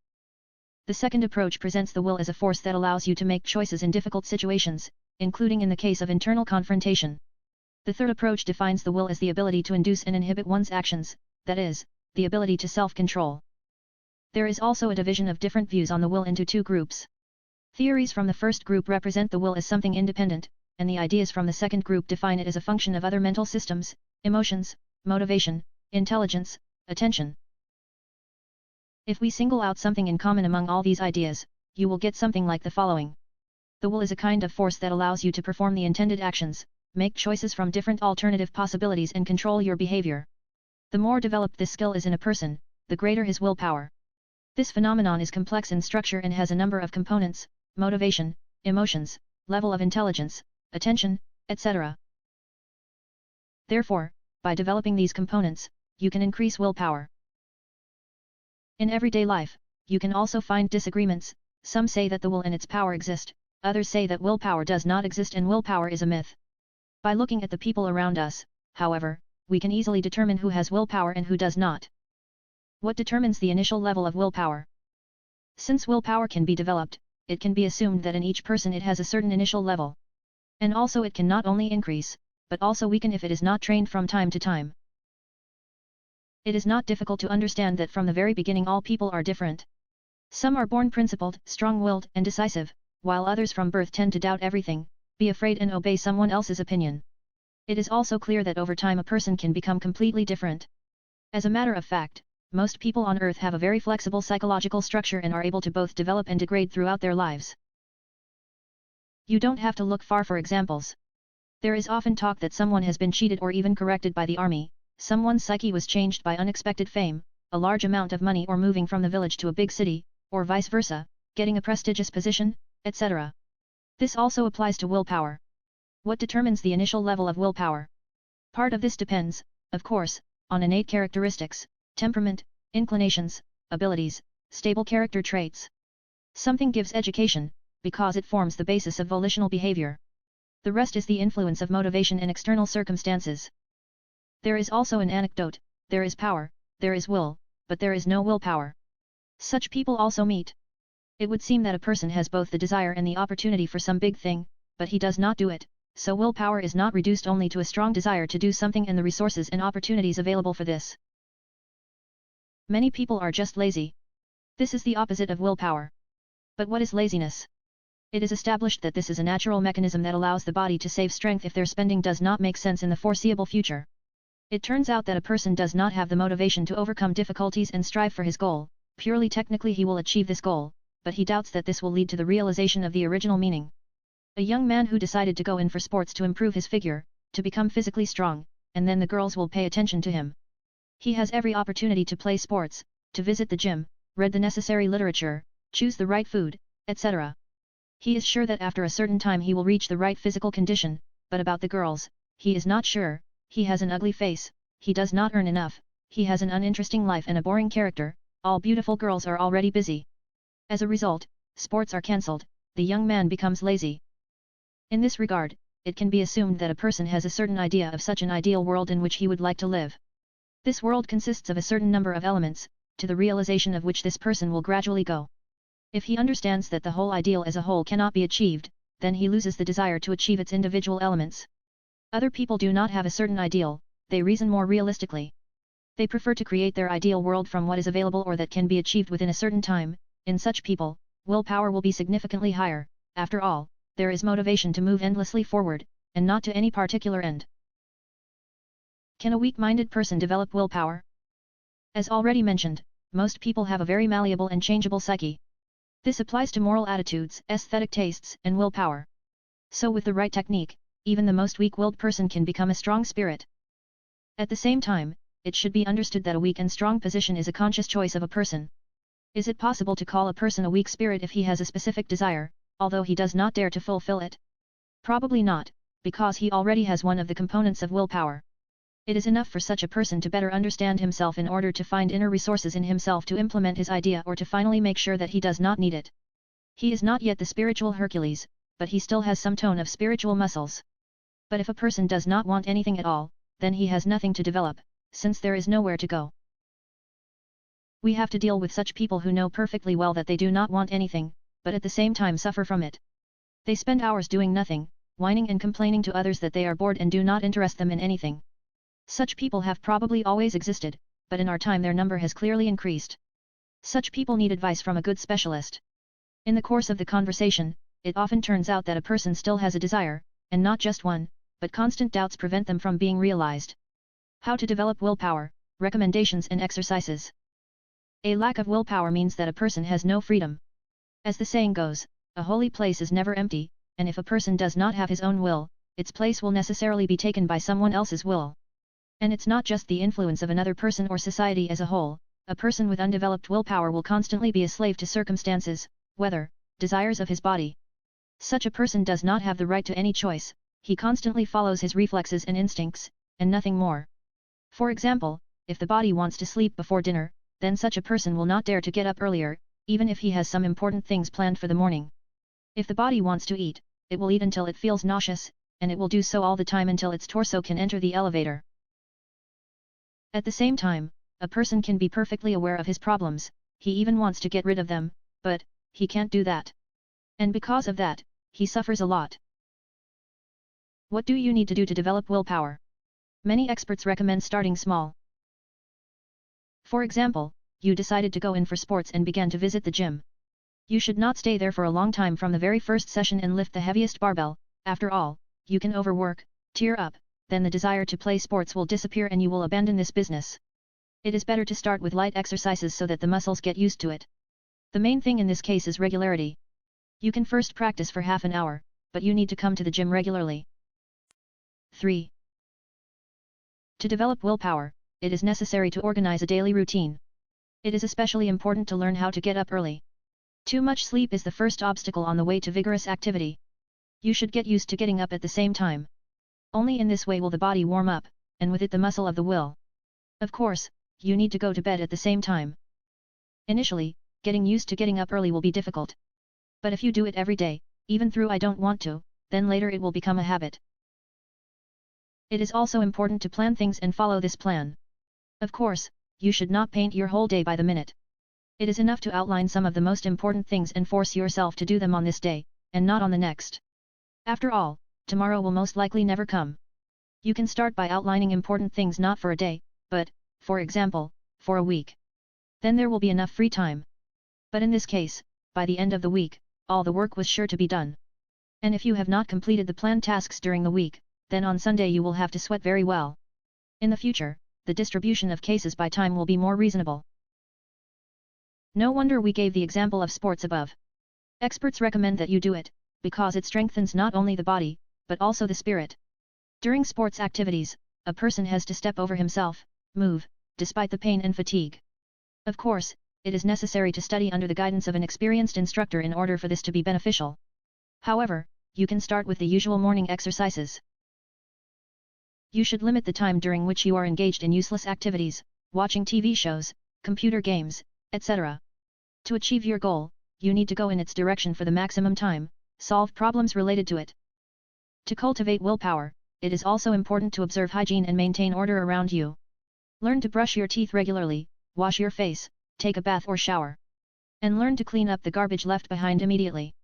The second approach presents the will as a force that allows you to make choices in difficult situations, including in the case of internal confrontation. The third approach defines the will as the ability to induce and inhibit one's actions, that is, the ability to self-control. There is also a division of different views on the will into 2 groups. Theories from the first group represent the will as something independent, and the ideas from the second group define it as a function of other mental systems, emotions, motivation, intelligence, attention. If we single out something in common among all these ideas, you will get something like the following. The will is a kind of force that allows you to perform the intended actions, make choices from different alternative possibilities and control your behavior. The more developed this skill is in a person, the greater his willpower. This phenomenon is complex in structure and has a number of components: motivation, emotions, level of intelligence, attention, etc. Therefore, by developing these components, you can increase willpower. In everyday life, you can also find disagreements. Some say that the will and its power exist, others say that willpower does not exist and willpower is a myth. By looking at the people around us, however, we can easily determine who has willpower and who does not. What determines the initial level of willpower? Since willpower can be developed, it can be assumed that in each person it has a certain initial level. And also it can not only increase, but also weaken if it is not trained from time to time. It is not difficult to understand that from the very beginning all people are different. Some are born principled, strong-willed, and decisive, while others from birth tend to doubt everything, be afraid and obey someone else's opinion. It is also clear that over time a person can become completely different. As a matter of fact, most people on Earth have a very flexible psychological structure and are able to both develop and degrade throughout their lives. You don't have to look far for examples. There is often talk that someone has been cheated or even corrected by the army, someone's psyche was changed by unexpected fame, a large amount of money, or moving from the village to a big city, or vice versa, getting a prestigious position, etc. This also applies to willpower. What determines the initial level of willpower? Part of this depends, of course, on innate characteristics, temperament, inclinations, abilities, stable character traits. Something gives education, because it forms the basis of volitional behavior. The rest is the influence of motivation and external circumstances. There is also an anecdote, there is power, there is will, but there is no willpower. Such people also meet. It would seem that a person has both the desire and the opportunity for some big thing, but he does not do it, so willpower is not reduced only to a strong desire to do something and the resources and opportunities available for this. Many people are just lazy. This is the opposite of willpower. But what is laziness? It is established that this is a natural mechanism that allows the body to save strength if their spending does not make sense in the foreseeable future. It turns out that a person does not have the motivation to overcome difficulties and strive for his goal. Purely technically he will achieve this goal, but he doubts that this will lead to the realization of the original meaning. A young man who decided to go in for sports to improve his figure, to become physically strong, and then the girls will pay attention to him. He has every opportunity to play sports, to visit the gym, read the necessary literature, choose the right food, etc. He is sure that after a certain time he will reach the right physical condition, but about the girls, he is not sure. He has an ugly face, he does not earn enough, he has an uninteresting life and a boring character, all beautiful girls are already busy. As a result, sports are cancelled, the young man becomes lazy. In this regard, it can be assumed that a person has a certain idea of such an ideal world in which he would like to live. This world consists of a certain number of elements, to the realization of which this person will gradually go. If he understands that the whole ideal as a whole cannot be achieved, then he loses the desire to achieve its individual elements. Other people do not have a certain ideal, they reason more realistically. They prefer to create their ideal world from what is available or that can be achieved within a certain time. In such people, willpower will be significantly higher. After all, there is motivation to move endlessly forward, and not to any particular end. Can a weak-minded person develop willpower? As already mentioned, most people have a very malleable and changeable psyche. This applies to moral attitudes, aesthetic tastes, and willpower. So with the right technique, even the most weak-willed person can become a strong spirit. At the same time, it should be understood that a weak and strong position is a conscious choice of a person. Is it possible to call a person a weak spirit if he has a specific desire, although he does not dare to fulfill it? Probably not, because he already has one of the components of willpower. It is enough for such a person to better understand himself in order to find inner resources in himself to implement his idea or to finally make sure that he does not need it. He is not yet the spiritual Hercules, but he still has some tone of spiritual muscles. But if a person does not want anything at all, then he has nothing to develop, since there is nowhere to go. We have to deal with such people who know perfectly well that they do not want anything, but at the same time suffer from it. They spend hours doing nothing, whining and complaining to others that they are bored and do not interest them in anything. Such people have probably always existed, but in our time their number has clearly increased. Such people need advice from a good specialist. In the course of the conversation, it often turns out that a person still has a desire, and not just one, but constant doubts prevent them from being realized. How to develop willpower, recommendations and exercises. A lack of willpower means that a person has no freedom. As the saying goes, a holy place is never empty, and if a person does not have his own will, its place will necessarily be taken by someone else's will. And it's not just the influence of another person or society as a whole. A person with undeveloped willpower will constantly be a slave to circumstances, weather, desires of his body. Such a person does not have the right to any choice, he constantly follows his reflexes and instincts, and nothing more. For example, if the body wants to sleep before dinner, then such a person will not dare to get up earlier, even if he has some important things planned for the morning. If the body wants to eat, it will eat until it feels nauseous, and it will do so all the time until its torso can enter the elevator. At the same time, a person can be perfectly aware of his problems, he even wants to get rid of them, but he can't do that. And because of that, he suffers a lot. What do you need to do to develop willpower? Many experts recommend starting small. For example, you decided to go in for sports and began to visit the gym. You should not stay there for a long time from the very first session and lift the heaviest barbell. After all, you can overwork, tear up, then the desire to play sports will disappear and you will abandon this business. It is better to start with light exercises so that the muscles get used to it. The main thing in this case is regularity. You can first practice for half an hour, but you need to come to the gym regularly. 3. To develop willpower, it is necessary to organize a daily routine. It is especially important to learn how to get up early. Too much sleep is the first obstacle on the way to vigorous activity. You should get used to getting up at the same time. Only in this way will the body warm up, and with it the muscle of the will. Of course, you need to go to bed at the same time. Initially, getting used to getting up early will be difficult. But if you do it every day, even through I don't want to, then later it will become a habit. It is also important to plan things and follow this plan. Of course, you should not paint your whole day by the minute. It is enough to outline some of the most important things and force yourself to do them on this day, and not on the next. After all, tomorrow will most likely never come. You can start by outlining important things not for a day, but, for example, for a week. Then there will be enough free time. But in this case, by the end of the week, all the work was sure to be done. And if you have not completed the planned tasks during the week, then on Sunday you will have to sweat very well. In the future, the distribution of cases by time will be more reasonable. No wonder we gave the example of sports above. Experts recommend that you do it, because it strengthens not only the body, but also the spirit. During sports activities, a person has to step over himself, move, despite the pain and fatigue. Of course, it is necessary to study under the guidance of an experienced instructor in order for this to be beneficial. However, you can start with the usual morning exercises. You should limit the time during which you are engaged in useless activities, watching TV shows, computer games, etc. To achieve your goal, you need to go in its direction for the maximum time, solve problems related to it. To cultivate willpower, it is also important to observe hygiene and maintain order around you. Learn to brush your teeth regularly, wash your face, take a bath or shower. And learn to clean up the garbage left behind immediately.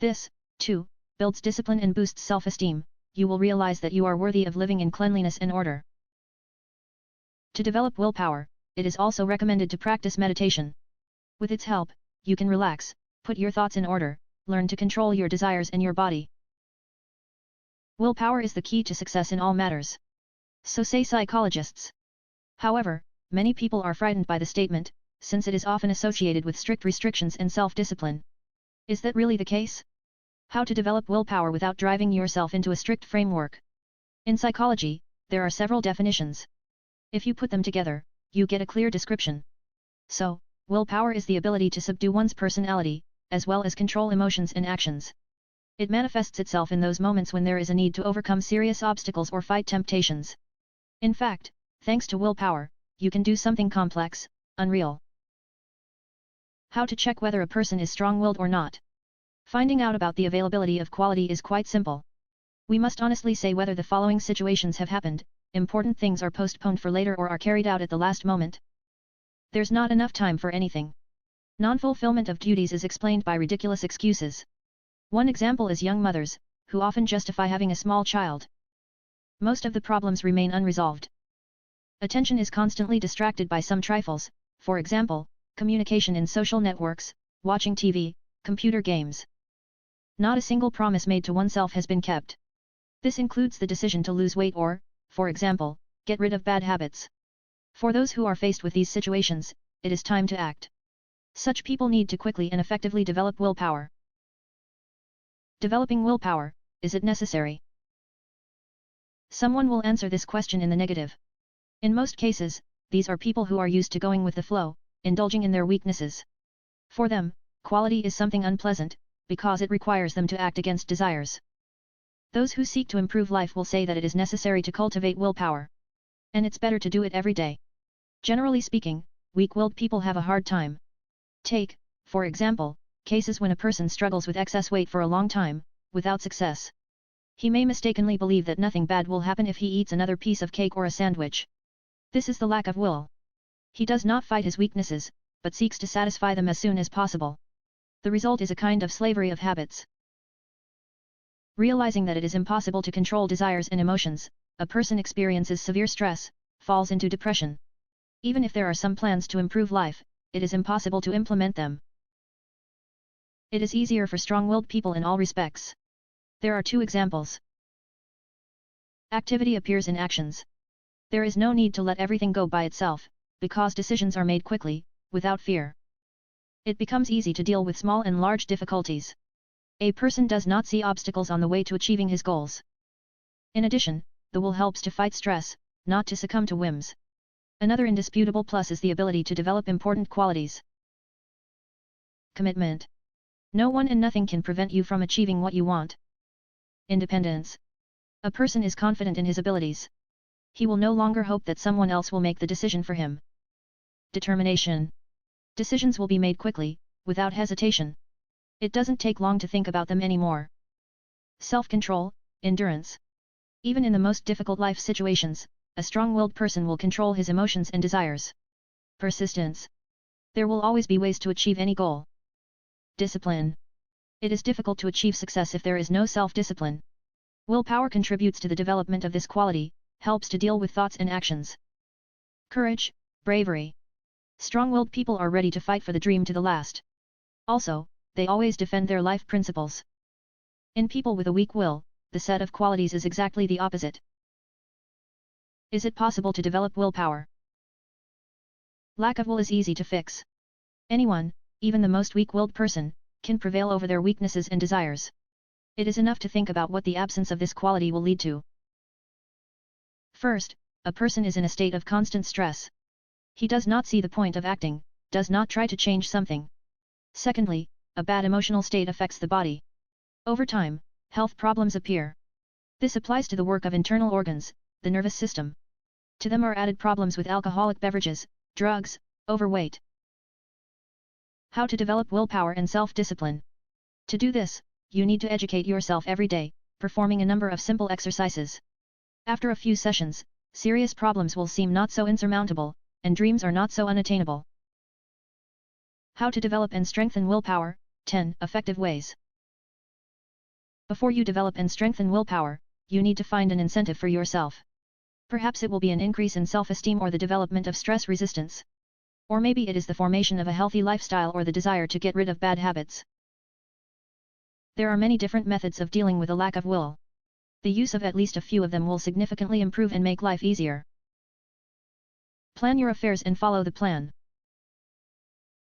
This, too, builds discipline and boosts self-esteem. You will realize that you are worthy of living in cleanliness and order. To develop willpower, it is also recommended to practice meditation. With its help, you can relax, put your thoughts in order, learn to control your desires and your body. Willpower is the key to success in all matters. So say psychologists. However, many people are frightened by the statement, since it is often associated with strict restrictions and self-discipline. Is that really the case? How to develop willpower without driving yourself into a strict framework? In psychology, there are several definitions. If you put them together, you get a clear description. So, willpower is the ability to subdue one's personality, as well as control emotions and actions. It manifests itself in those moments when there is a need to overcome serious obstacles or fight temptations. In fact, thanks to willpower, you can do something complex, unreal. How to check whether a person is strong-willed or not? Finding out about the availability of quality is quite simple. We must honestly say whether the following situations have happened: important things are postponed for later or are carried out at the last moment. There's not enough time for anything. Non-fulfillment of duties is explained by ridiculous excuses. One example is young mothers, who often justify having a small child. Most of the problems remain unresolved. Attention is constantly distracted by some trifles, for example, communication in social networks, watching TV, computer games. Not a single promise made to oneself has been kept. This includes the decision to lose weight or, for example, get rid of bad habits. For those who are faced with these situations, it is time to act. Such people need to quickly and effectively develop willpower. Developing willpower, is it necessary? Someone will answer this question in the negative. In most cases, these are people who are used to going with the flow, indulging in their weaknesses. For them, quality is something unpleasant, because it requires them to act against desires. Those who seek to improve life will say that it is necessary to cultivate willpower. And it's better to do it every day. Generally speaking, weak-willed people have a hard time. Take, for example, cases when a person struggles with excess weight for a long time, without success. He may mistakenly believe that nothing bad will happen if he eats another piece of cake or a sandwich. This is the lack of will. He does not fight his weaknesses, but seeks to satisfy them as soon as possible. The result is a kind of slavery of habits. Realizing that it is impossible to control desires and emotions, a person experiences severe stress, falls into depression. Even if there are some plans to improve life, it is impossible to implement them. It is easier for strong-willed people in all respects. There are two examples. Activity appears in actions. There is no need to let everything go by itself, because decisions are made quickly, without fear. It becomes easy to deal with small and large difficulties. A person does not see obstacles on the way to achieving his goals. In addition, the will helps to fight stress, not to succumb to whims. Another indisputable plus is the ability to develop important qualities. Commitment. No one and nothing can prevent you from achieving what you want. Independence. A person is confident in his abilities. He will no longer hope that someone else will make the decision for him. Determination. Decisions will be made quickly, without hesitation. It doesn't take long to think about them anymore. Self-control, endurance. Even in the most difficult life situations, a strong-willed person will control his emotions and desires. Persistence. There will always be ways to achieve any goal. Discipline. It is difficult to achieve success if there is no self-discipline. Willpower contributes to the development of this quality, helps to deal with thoughts and actions. Courage, bravery. Strong-willed people are ready to fight for the dream to the last. Also, they always defend their life principles. In people with a weak will, the set of qualities is exactly the opposite. Is it possible to develop willpower? Lack of will is easy to fix. Anyone, even the most weak-willed person, can prevail over their weaknesses and desires. It is enough to think about what the absence of this quality will lead to. First, a person is in a state of constant stress. He does not see the point of acting, does not try to change something. Secondly, a bad emotional state affects the body. Over time, health problems appear. This applies to the work of internal organs, the nervous system. To them are added problems with alcoholic beverages, drugs, overweight. How to develop willpower and self-discipline? To do this, you need to educate yourself every day, performing a number of simple exercises. After a few sessions, serious problems will seem not so insurmountable, and dreams are not so unattainable. How to develop and strengthen willpower, 10 effective ways. Before you develop and strengthen willpower, you need to find an incentive for yourself. Perhaps it will be an increase in self-esteem or the development of stress resistance. Or maybe it is the formation of a healthy lifestyle or the desire to get rid of bad habits. There are many different methods of dealing with a lack of will. The use of at least a few of them will significantly improve and make life easier. Plan your affairs and follow the plan.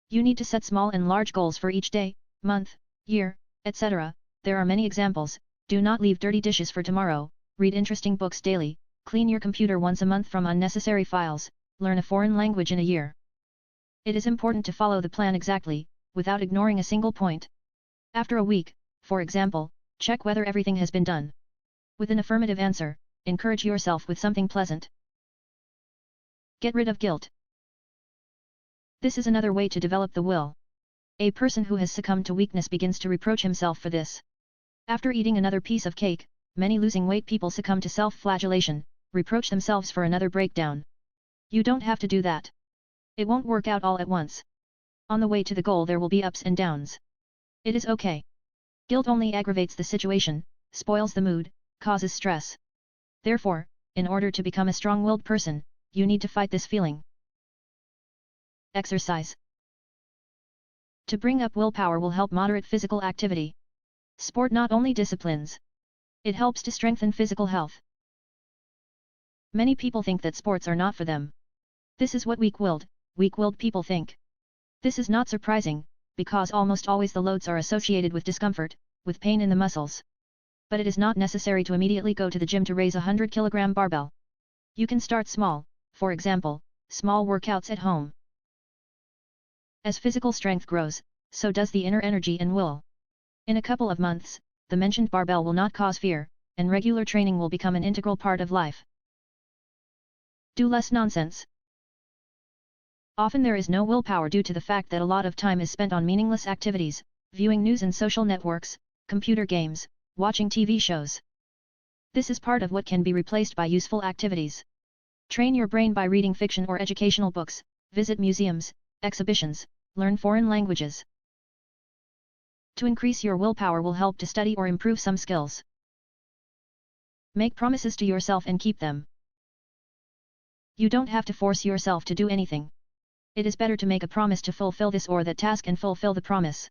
You need to set small and large goals for each day, month, year, etc. There are many examples. Do not leave dirty dishes for tomorrow, read interesting books daily, clean your computer once a month from unnecessary files, learn a foreign language in a year. It is important to follow the plan exactly, without ignoring a single point. After a week, for example, check whether everything has been done. With an affirmative answer, encourage yourself with something pleasant. Get rid of guilt. This is another way to develop the will. A person who has succumbed to weakness begins to reproach himself for this. After eating another piece of cake, many losing weight people succumb to self-flagellation, reproach themselves for another breakdown. You don't have to do that. It won't work out all at once. On the way to the goal there will be ups and downs. It is okay. Guilt only aggravates the situation, spoils the mood, causes stress. Therefore, in order to become a strong-willed person, you need to fight this feeling. Exercise. To bring up willpower will help moderate physical activity. Sport not only disciplines. It helps to strengthen physical health. Many people think that sports are not for them. This is what weak-willed people think. This is not surprising, because almost always the loads are associated with discomfort, with pain in the muscles. But it is not necessary to immediately go to the gym to raise a 100-kilogram barbell. You can start small, for example, small workouts at home. As physical strength grows, so does the inner energy and will. In a couple of months, the mentioned barbell will not cause fear, and regular training will become an integral part of life. Do less nonsense. Often there is no willpower due to the fact that a lot of time is spent on meaningless activities, viewing news and social networks, computer games, watching TV shows. This is part of what can be replaced by useful activities. Train your brain by reading fiction or educational books, visit museums, exhibitions, learn foreign languages. To increase your willpower will help to study or improve some skills. Make promises to yourself and keep them. You don't have to force yourself to do anything. It is better to make a promise to fulfill this or that task and fulfill the promise.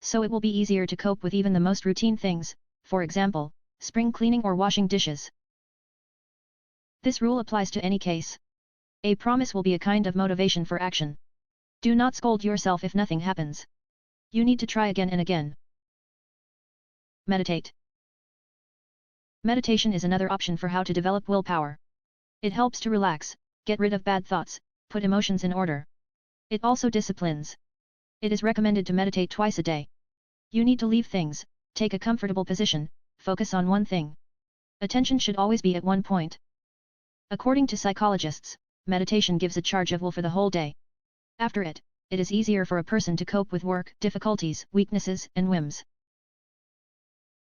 So it will be easier to cope with even the most routine things, for example, spring cleaning or washing dishes. This rule applies to any case. A promise will be a kind of motivation for action. Do not scold yourself if nothing happens. You need to try again and again. Meditate. Meditation is another option for how to develop willpower. It helps to relax, get rid of bad thoughts, put emotions in order. It also disciplines. It is recommended to meditate twice a day. You need to leave things, take a comfortable position, focus on one thing. Attention should always be at one point. According to psychologists, meditation gives a charge of will for the whole day. After it, it is easier for a person to cope with work, difficulties, weaknesses, and whims.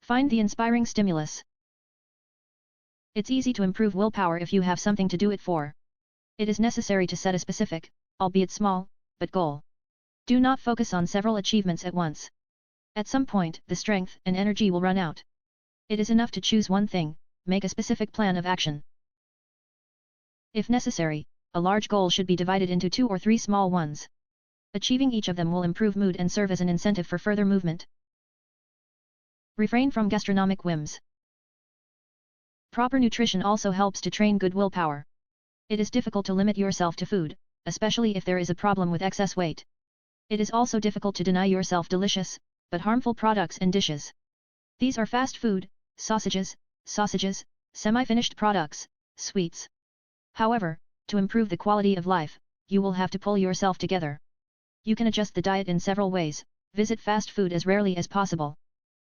Find the inspiring stimulus. It's easy to improve willpower if you have something to do it for. It is necessary to set a specific, albeit small, but goal. Do not focus on several achievements at once. At some point, the strength and energy will run out. It is enough to choose one thing, make a specific plan of action. If necessary, a large goal should be divided into 2 or 3 small ones. Achieving each of them will improve mood and serve as an incentive for further movement. Refrain from gastronomic whims. Proper nutrition also helps to train good willpower. It is difficult to limit yourself to food, especially if there is a problem with excess weight. It is also difficult to deny yourself delicious, but harmful products and dishes. These are fast food, sausages, semi-finished products, sweets. However, to improve the quality of life, you will have to pull yourself together. You can adjust the diet in several ways, visit fast food as rarely as possible.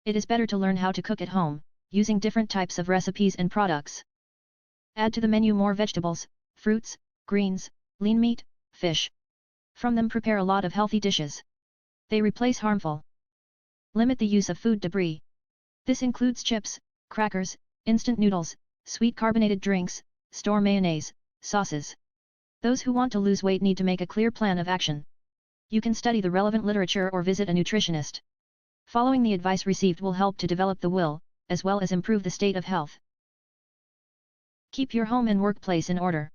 It is better to learn how to cook at home, using different types of recipes and products. Add to the menu more vegetables, fruits, greens, lean meat, fish. From them prepare a lot of healthy dishes. They replace harmful. Limit the use of food debris. This includes chips, crackers, instant noodles, sweet carbonated drinks, store mayonnaise, sauces. Those who want to lose weight need to make a clear plan of action. You can study the relevant literature or visit a nutritionist. Following the advice received will help to develop the will, as well as improve the state of health. Keep your home and workplace in order.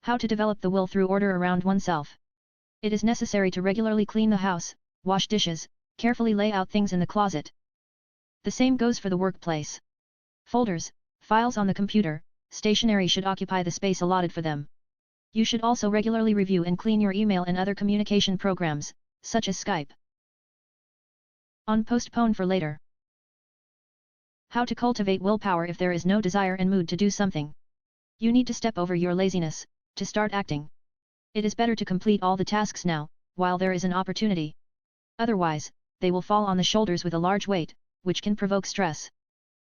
How to develop the will through order around oneself. It is necessary to regularly clean the house, wash dishes, carefully lay out things in the closet. The same goes for the workplace. Folders, files on the computer, stationery should occupy the space allotted for them. You should also regularly review and clean your email and other communication programs, such as Skype. Postpone for later. How to cultivate willpower if there is no desire and mood to do something. You need to step over your laziness, to start acting. It is better to complete all the tasks now, while there is an opportunity. Otherwise, they will fall on the shoulders with a large weight, which can provoke stress.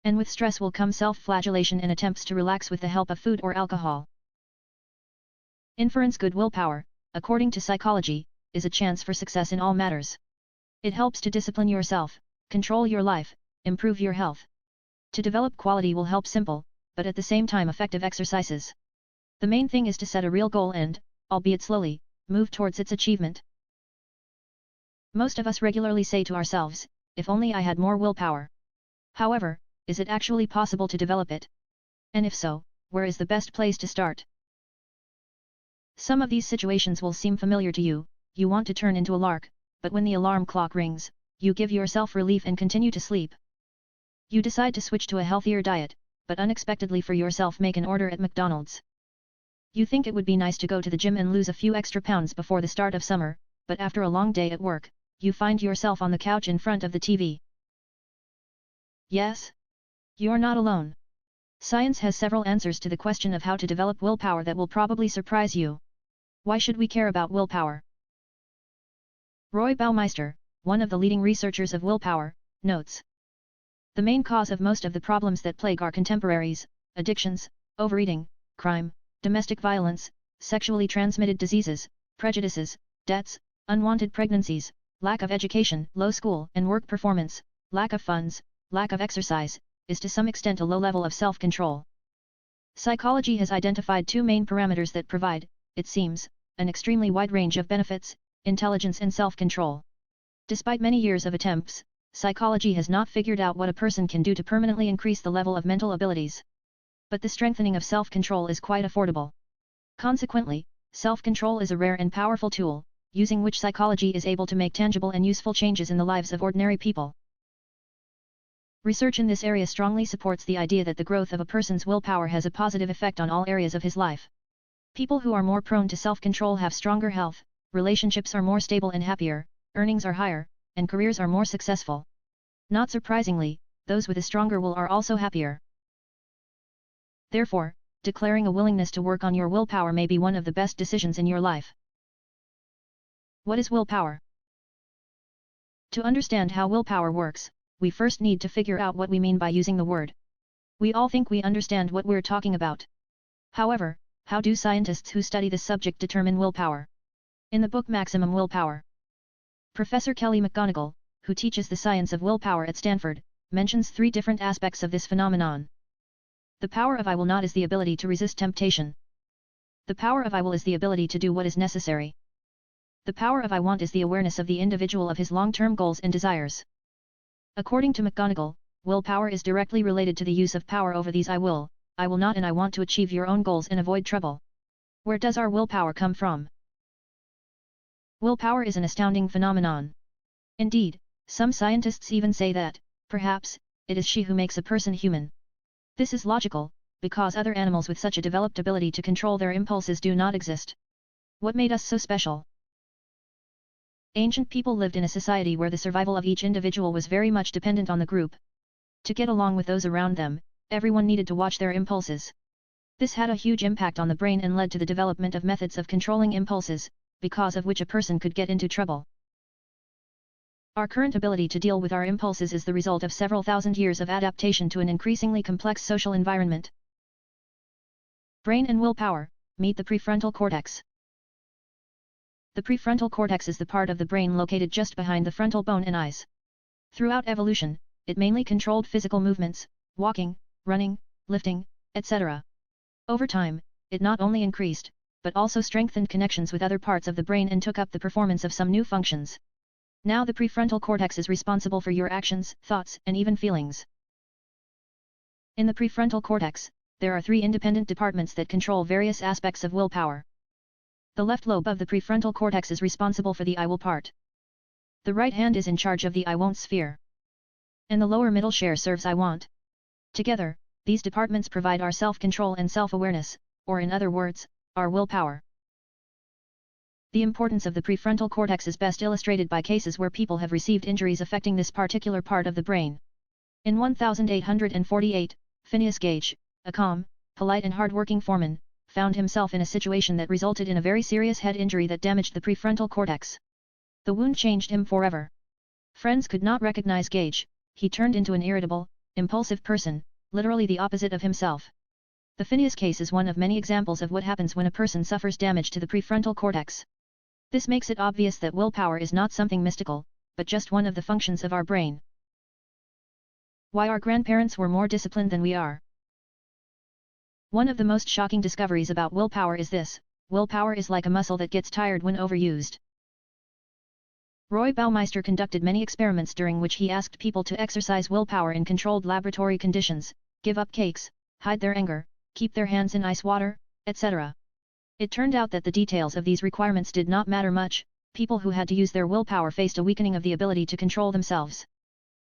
And with stress will come self-flagellation and attempts to relax with the help of food or alcohol. Inference. Good willpower, according to psychology, is a chance for success in all matters. It helps to discipline yourself, control your life, improve your health. To develop quality will help simple, but at the same time effective exercises. The main thing is to set a real goal and, albeit slowly, move towards its achievement. Most of us regularly say to ourselves, if only I had more willpower. However, is it actually possible to develop it? And if so, where is the best place to start? Some of these situations will seem familiar to you. You want to turn into a lark, but when the alarm clock rings, you give yourself relief and continue to sleep. You decide to switch to a healthier diet, but unexpectedly for yourself make an order at McDonald's. You think it would be nice to go to the gym and lose a few extra pounds before the start of summer, but after a long day at work, you find yourself on the couch in front of the TV. Yes? You're not alone. Science has several answers to the question of how to develop willpower that will probably surprise you. Why should we care about willpower? Roy Baumeister, one of the leading researchers of willpower, notes. The main cause of most of the problems that plague our contemporaries, addictions, overeating, crime, domestic violence, sexually transmitted diseases, prejudices, debts, unwanted pregnancies, lack of education, low school and work performance, lack of funds, lack of exercise, is to some extent a low level of self-control. Psychology has identified 2 main parameters that provide, it seems, an extremely wide range of benefits: intelligence and self-control. Despite many years of attempts, psychology has not figured out what a person can do to permanently increase the level of mental abilities. But the strengthening of self-control is quite affordable. Consequently, self-control is a rare and powerful tool, using which psychology is able to make tangible and useful changes in the lives of ordinary people. Research in this area strongly supports the idea that the growth of a person's willpower has a positive effect on all areas of his life. People who are more prone to self-control have stronger health, relationships are more stable and happier, earnings are higher, and careers are more successful. Not surprisingly, those with a stronger will are also happier. Therefore, declaring a willingness to work on your willpower may be one of the best decisions in your life. What is willpower? To understand how willpower works, we first need to figure out what we mean by using the word. We all think we understand what we're talking about. However, how do scientists who study this subject determine willpower? In the book Maximum Willpower, Professor Kelly McGonigal, who teaches the science of willpower at Stanford, mentions 3 different aspects of this phenomenon. The power of I will not is the ability to resist temptation. The power of I will is the ability to do what is necessary. The power of I want is the awareness of the individual of his long-term goals and desires. According to McGonigal, willpower is directly related to the use of power over these I will not and I want to achieve your own goals and avoid trouble. Where does our willpower come from? Willpower is an astounding phenomenon. Indeed, some scientists even say that, perhaps, it is she who makes a person human. This is logical, because other animals with such a developed ability to control their impulses do not exist. What made us so special? Ancient people lived in a society where the survival of each individual was very much dependent on the group. To get along with those around them, everyone needed to watch their impulses. This had a huge impact on the brain and led to the development of methods of controlling impulses, because of which a person could get into trouble. Our current ability to deal with our impulses is the result of several thousand years of adaptation to an increasingly complex social environment. Brain and willpower, meet the prefrontal cortex. The prefrontal cortex is the part of the brain located just behind the frontal bone and eyes. Throughout evolution, it mainly controlled physical movements, walking, running, lifting, etc. Over time, it not only increased, but also strengthened connections with other parts of the brain and took up the performance of some new functions. Now the prefrontal cortex is responsible for your actions, thoughts, and even feelings. In the prefrontal cortex, there are 3 independent departments that control various aspects of willpower. The left lobe of the prefrontal cortex is responsible for the I will part. The right hand is in charge of the I won't sphere. And the lower middle share serves I want. Together, these departments provide our self-control and self-awareness, or in other words, our willpower. The importance of the prefrontal cortex is best illustrated by cases where people have received injuries affecting this particular part of the brain. In 1848, Phineas Gage, a calm, polite and hard-working foreman, found himself in a situation that resulted in a very serious head injury that damaged the prefrontal cortex. The wound changed him forever. Friends could not recognize Gage. He turned into an irritable, impulsive person, literally the opposite of himself. The Phineas case is one of many examples of what happens when a person suffers damage to the prefrontal cortex. This makes it obvious that willpower is not something mystical, but just one of the functions of our brain. Why our grandparents were more disciplined than we are. One of the most shocking discoveries about willpower is this: willpower is like a muscle that gets tired when overused. Roy Baumeister conducted many experiments during which he asked people to exercise willpower in controlled laboratory conditions, give up cakes, hide their anger, keep their hands in ice water, etc. It turned out that the details of these requirements did not matter much. People who had to use their willpower faced a weakening of the ability to control themselves.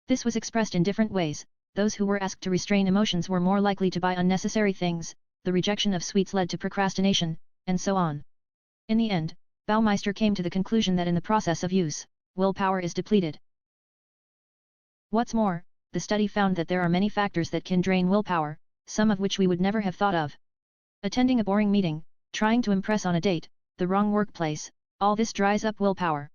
This was expressed in different ways. Those who were asked to restrain emotions were more likely to buy unnecessary things, the rejection of sweets led to procrastination, and so on. In the end, Baumeister came to the conclusion that in the process of use, willpower is depleted. What's more, the study found that there are many factors that can drain willpower, some of which we would never have thought of. Attending a boring meeting, trying to impress on a date, the wrong workplace, all this dries up willpower.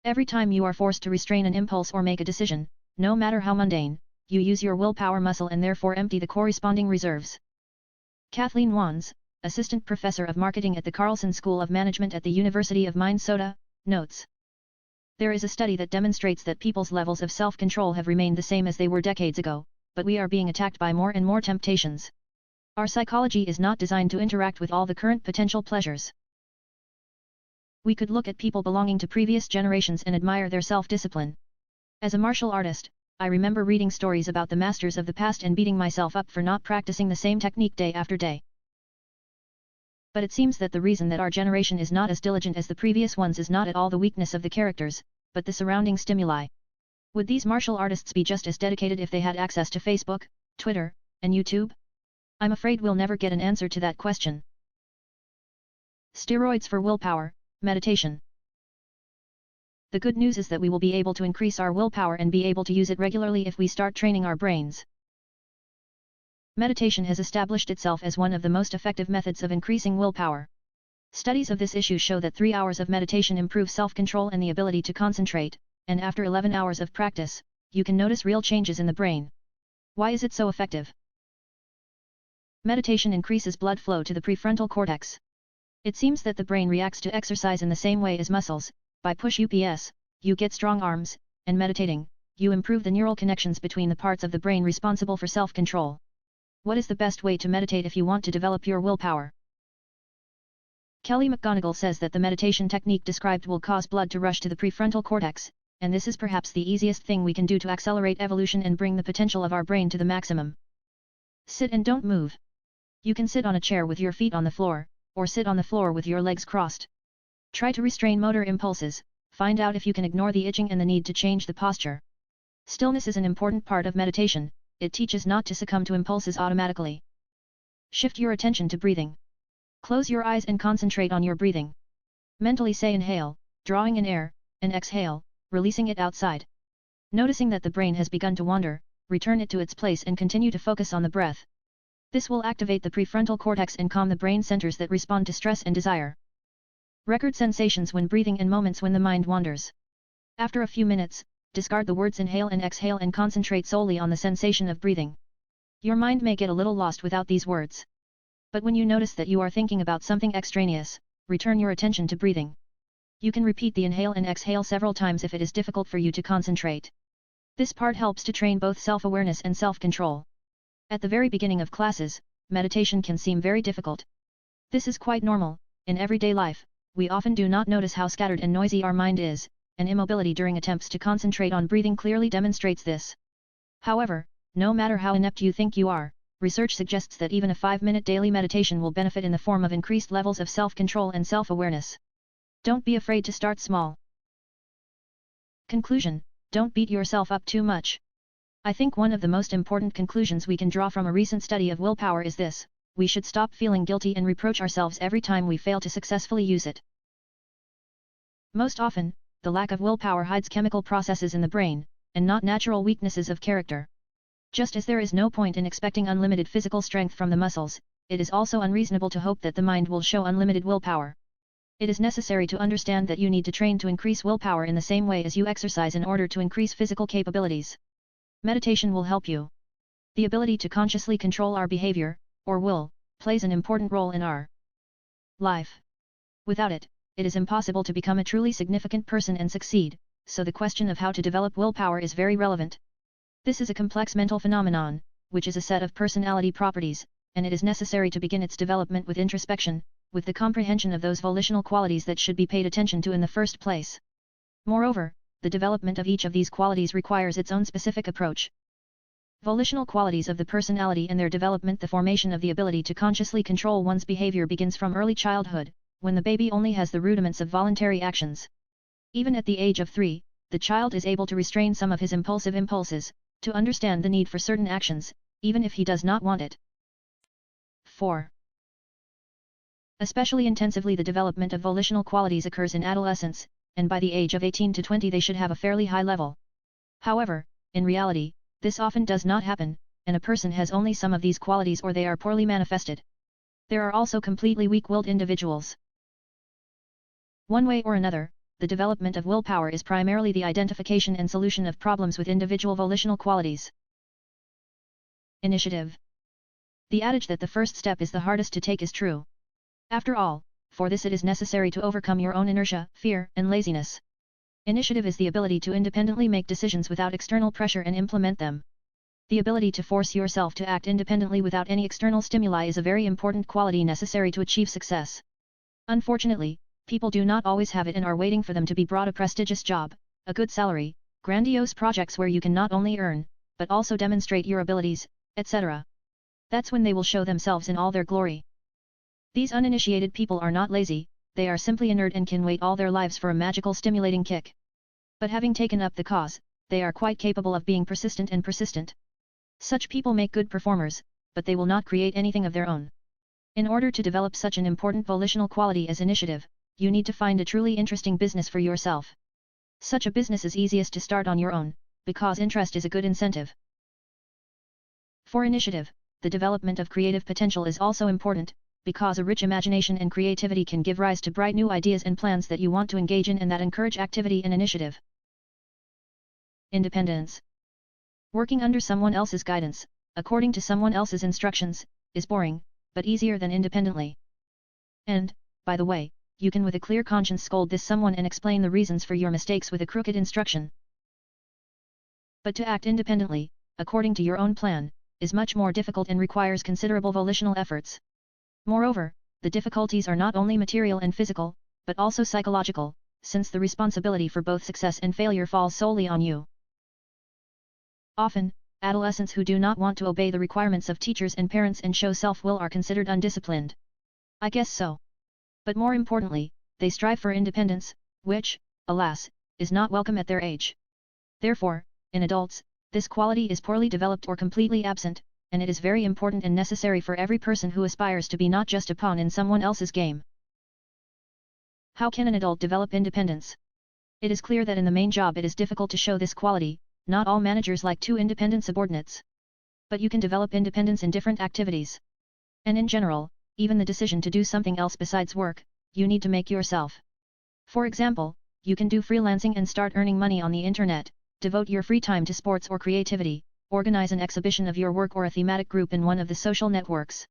Every time you are forced to restrain an impulse or make a decision, no matter how mundane, you use your willpower muscle and therefore empty the corresponding reserves. Kathleen Wands, assistant professor of marketing at the Carlson School of Management at the University of Minnesota, notes. There is a study that demonstrates that people's levels of self-control have remained the same as they were decades ago, but we are being attacked by more and more temptations. Our psychology is not designed to interact with all the current potential pleasures. We could look at people belonging to previous generations and admire their self-discipline. As a martial artist, I remember reading stories about the masters of the past and beating myself up for not practicing the same technique day after day. But it seems that the reason that our generation is not as diligent as the previous ones is not at all the weakness of the characters, but the surrounding stimuli. Would these martial artists be just as dedicated if they had access to Facebook, Twitter, and YouTube? I'm afraid we'll never get an answer to that question. Steroids for willpower, meditation. The good news is that we will be able to increase our willpower and be able to use it regularly if we start training our brains. Meditation has established itself as one of the most effective methods of increasing willpower. Studies of this issue show that 3 hours of meditation improve self-control and the ability to concentrate, and after 11 hours of practice, you can notice real changes in the brain. Why is it so effective? Meditation increases blood flow to the prefrontal cortex. It seems that the brain reacts to exercise in the same way as muscles. By push-ups, you get strong arms, and meditating, you improve the neural connections between the parts of the brain responsible for self-control. What is the best way to meditate if you want to develop your willpower? Kelly McGonigal says that the meditation technique described will cause blood to rush to the prefrontal cortex, and this is perhaps the easiest thing we can do to accelerate evolution and bring the potential of our brain to the maximum. Sit and don't move. You can sit on a chair with your feet on the floor, or sit on the floor with your legs crossed. Try to restrain motor impulses, find out if you can ignore the itching and the need to change the posture. Stillness is an important part of meditation, it teaches not to succumb to impulses automatically. Shift your attention to breathing. Close your eyes and concentrate on your breathing. Mentally say inhale, drawing in air, and exhale, releasing it outside. Noticing that the brain has begun to wander, return it to its place and continue to focus on the breath. This will activate the prefrontal cortex and calm the brain centers that respond to stress and desire. Record sensations when breathing and moments when the mind wanders. After a few minutes, discard the words inhale and exhale and concentrate solely on the sensation of breathing. Your mind may get a little lost without these words. But when you notice that you are thinking about something extraneous, return your attention to breathing. You can repeat the inhale and exhale several times if it is difficult for you to concentrate. This part helps to train both self-awareness and self-control. At the very beginning of classes, meditation can seem very difficult. This is quite normal. In everyday life, we often do not notice how scattered and noisy our mind is, and immobility during attempts to concentrate on breathing clearly demonstrates this. However, no matter how inept you think you are, research suggests that even a 5-minute daily meditation will benefit in the form of increased levels of self-control and self-awareness. Don't be afraid to start small. Conclusion: don't beat yourself up too much. I think one of the most important conclusions we can draw from a recent study of willpower is this: we should stop feeling guilty and reproach ourselves every time we fail to successfully use it. Most often, the lack of willpower hides chemical processes in the brain, and not natural weaknesses of character. Just as there is no point in expecting unlimited physical strength from the muscles, it is also unreasonable to hope that the mind will show unlimited willpower. It is necessary to understand that you need to train to increase willpower in the same way as you exercise in order to increase physical capabilities. Meditation will help you. The ability to consciously control our behavior, or will, plays an important role in our life. Without it, it is impossible to become a truly significant person and succeed, so the question of how to develop willpower is very relevant. This is a complex mental phenomenon, which is a set of personality properties, and it is necessary to begin its development with introspection, with the comprehension of those volitional qualities that should be paid attention to in the first place. Moreover, the development of each of these qualities requires its own specific approach. Volitional qualities of the personality and their development. The formation of the ability to consciously control one's behavior begins from early childhood, when the baby only has the rudiments of voluntary actions. Even at the age of 3, the child is able to restrain some of his impulsive impulses, to understand the need for certain actions, even if he does not want it. 4. Especially intensively the development of volitional qualities occurs in adolescence, and by the age of 18 to 20 they should have a fairly high level. However, in reality, this often does not happen, and a person has only some of these qualities or they are poorly manifested. There are also completely weak-willed individuals. One way or another, the development of willpower is primarily the identification and solution of problems with individual volitional qualities. Initiative. The adage that the first step is the hardest to take is true. After all, for this it is necessary to overcome your own inertia, fear, and laziness. Initiative is the ability to independently make decisions without external pressure and implement them. The ability to force yourself to act independently without any external stimuli is a very important quality necessary to achieve success. Unfortunately, people do not always have it and are waiting for them to be brought a prestigious job, a good salary, grandiose projects where you can not only earn, but also demonstrate your abilities, etc. That's when they will show themselves in all their glory. These uninitiated people are not lazy, they are simply inert and can wait all their lives for a magical stimulating kick. But having taken up the cause, they are quite capable of being persistent and persistent. Such people make good performers, but they will not create anything of their own. In order to develop such an important volitional quality as initiative, you need to find a truly interesting business for yourself. Such a business is easiest to start on your own, because interest is a good incentive. For initiative, the development of creative potential is also important, because a rich imagination and creativity can give rise to bright new ideas and plans that you want to engage in and that encourage activity and initiative. Independence. Working under someone else's guidance, according to someone else's instructions, is boring, but easier than independently. And, by the way, you can with a clear conscience scold this someone and explain the reasons for your mistakes with a crooked instruction. But to act independently, according to your own plan, is much more difficult and requires considerable volitional efforts. Moreover, the difficulties are not only material and physical, but also psychological, since the responsibility for both success and failure falls solely on you. Often, adolescents who do not want to obey the requirements of teachers and parents and show self-will are considered undisciplined. I guess so. But more importantly, they strive for independence, which, alas, is not welcome at their age. Therefore, in adults, this quality is poorly developed or completely absent, and it is very important and necessary for every person who aspires to be not just a pawn in someone else's game. How can an adult develop independence? It is clear that in the main job it is difficult to show this quality. Not all managers like two independent subordinates. But you can develop independence in different activities. And in general, even the decision to do something else besides work, you need to make yourself. For example, you can do freelancing and start earning money on the internet, devote your free time to sports or creativity, organize an exhibition of your work or a thematic group in one of the social networks.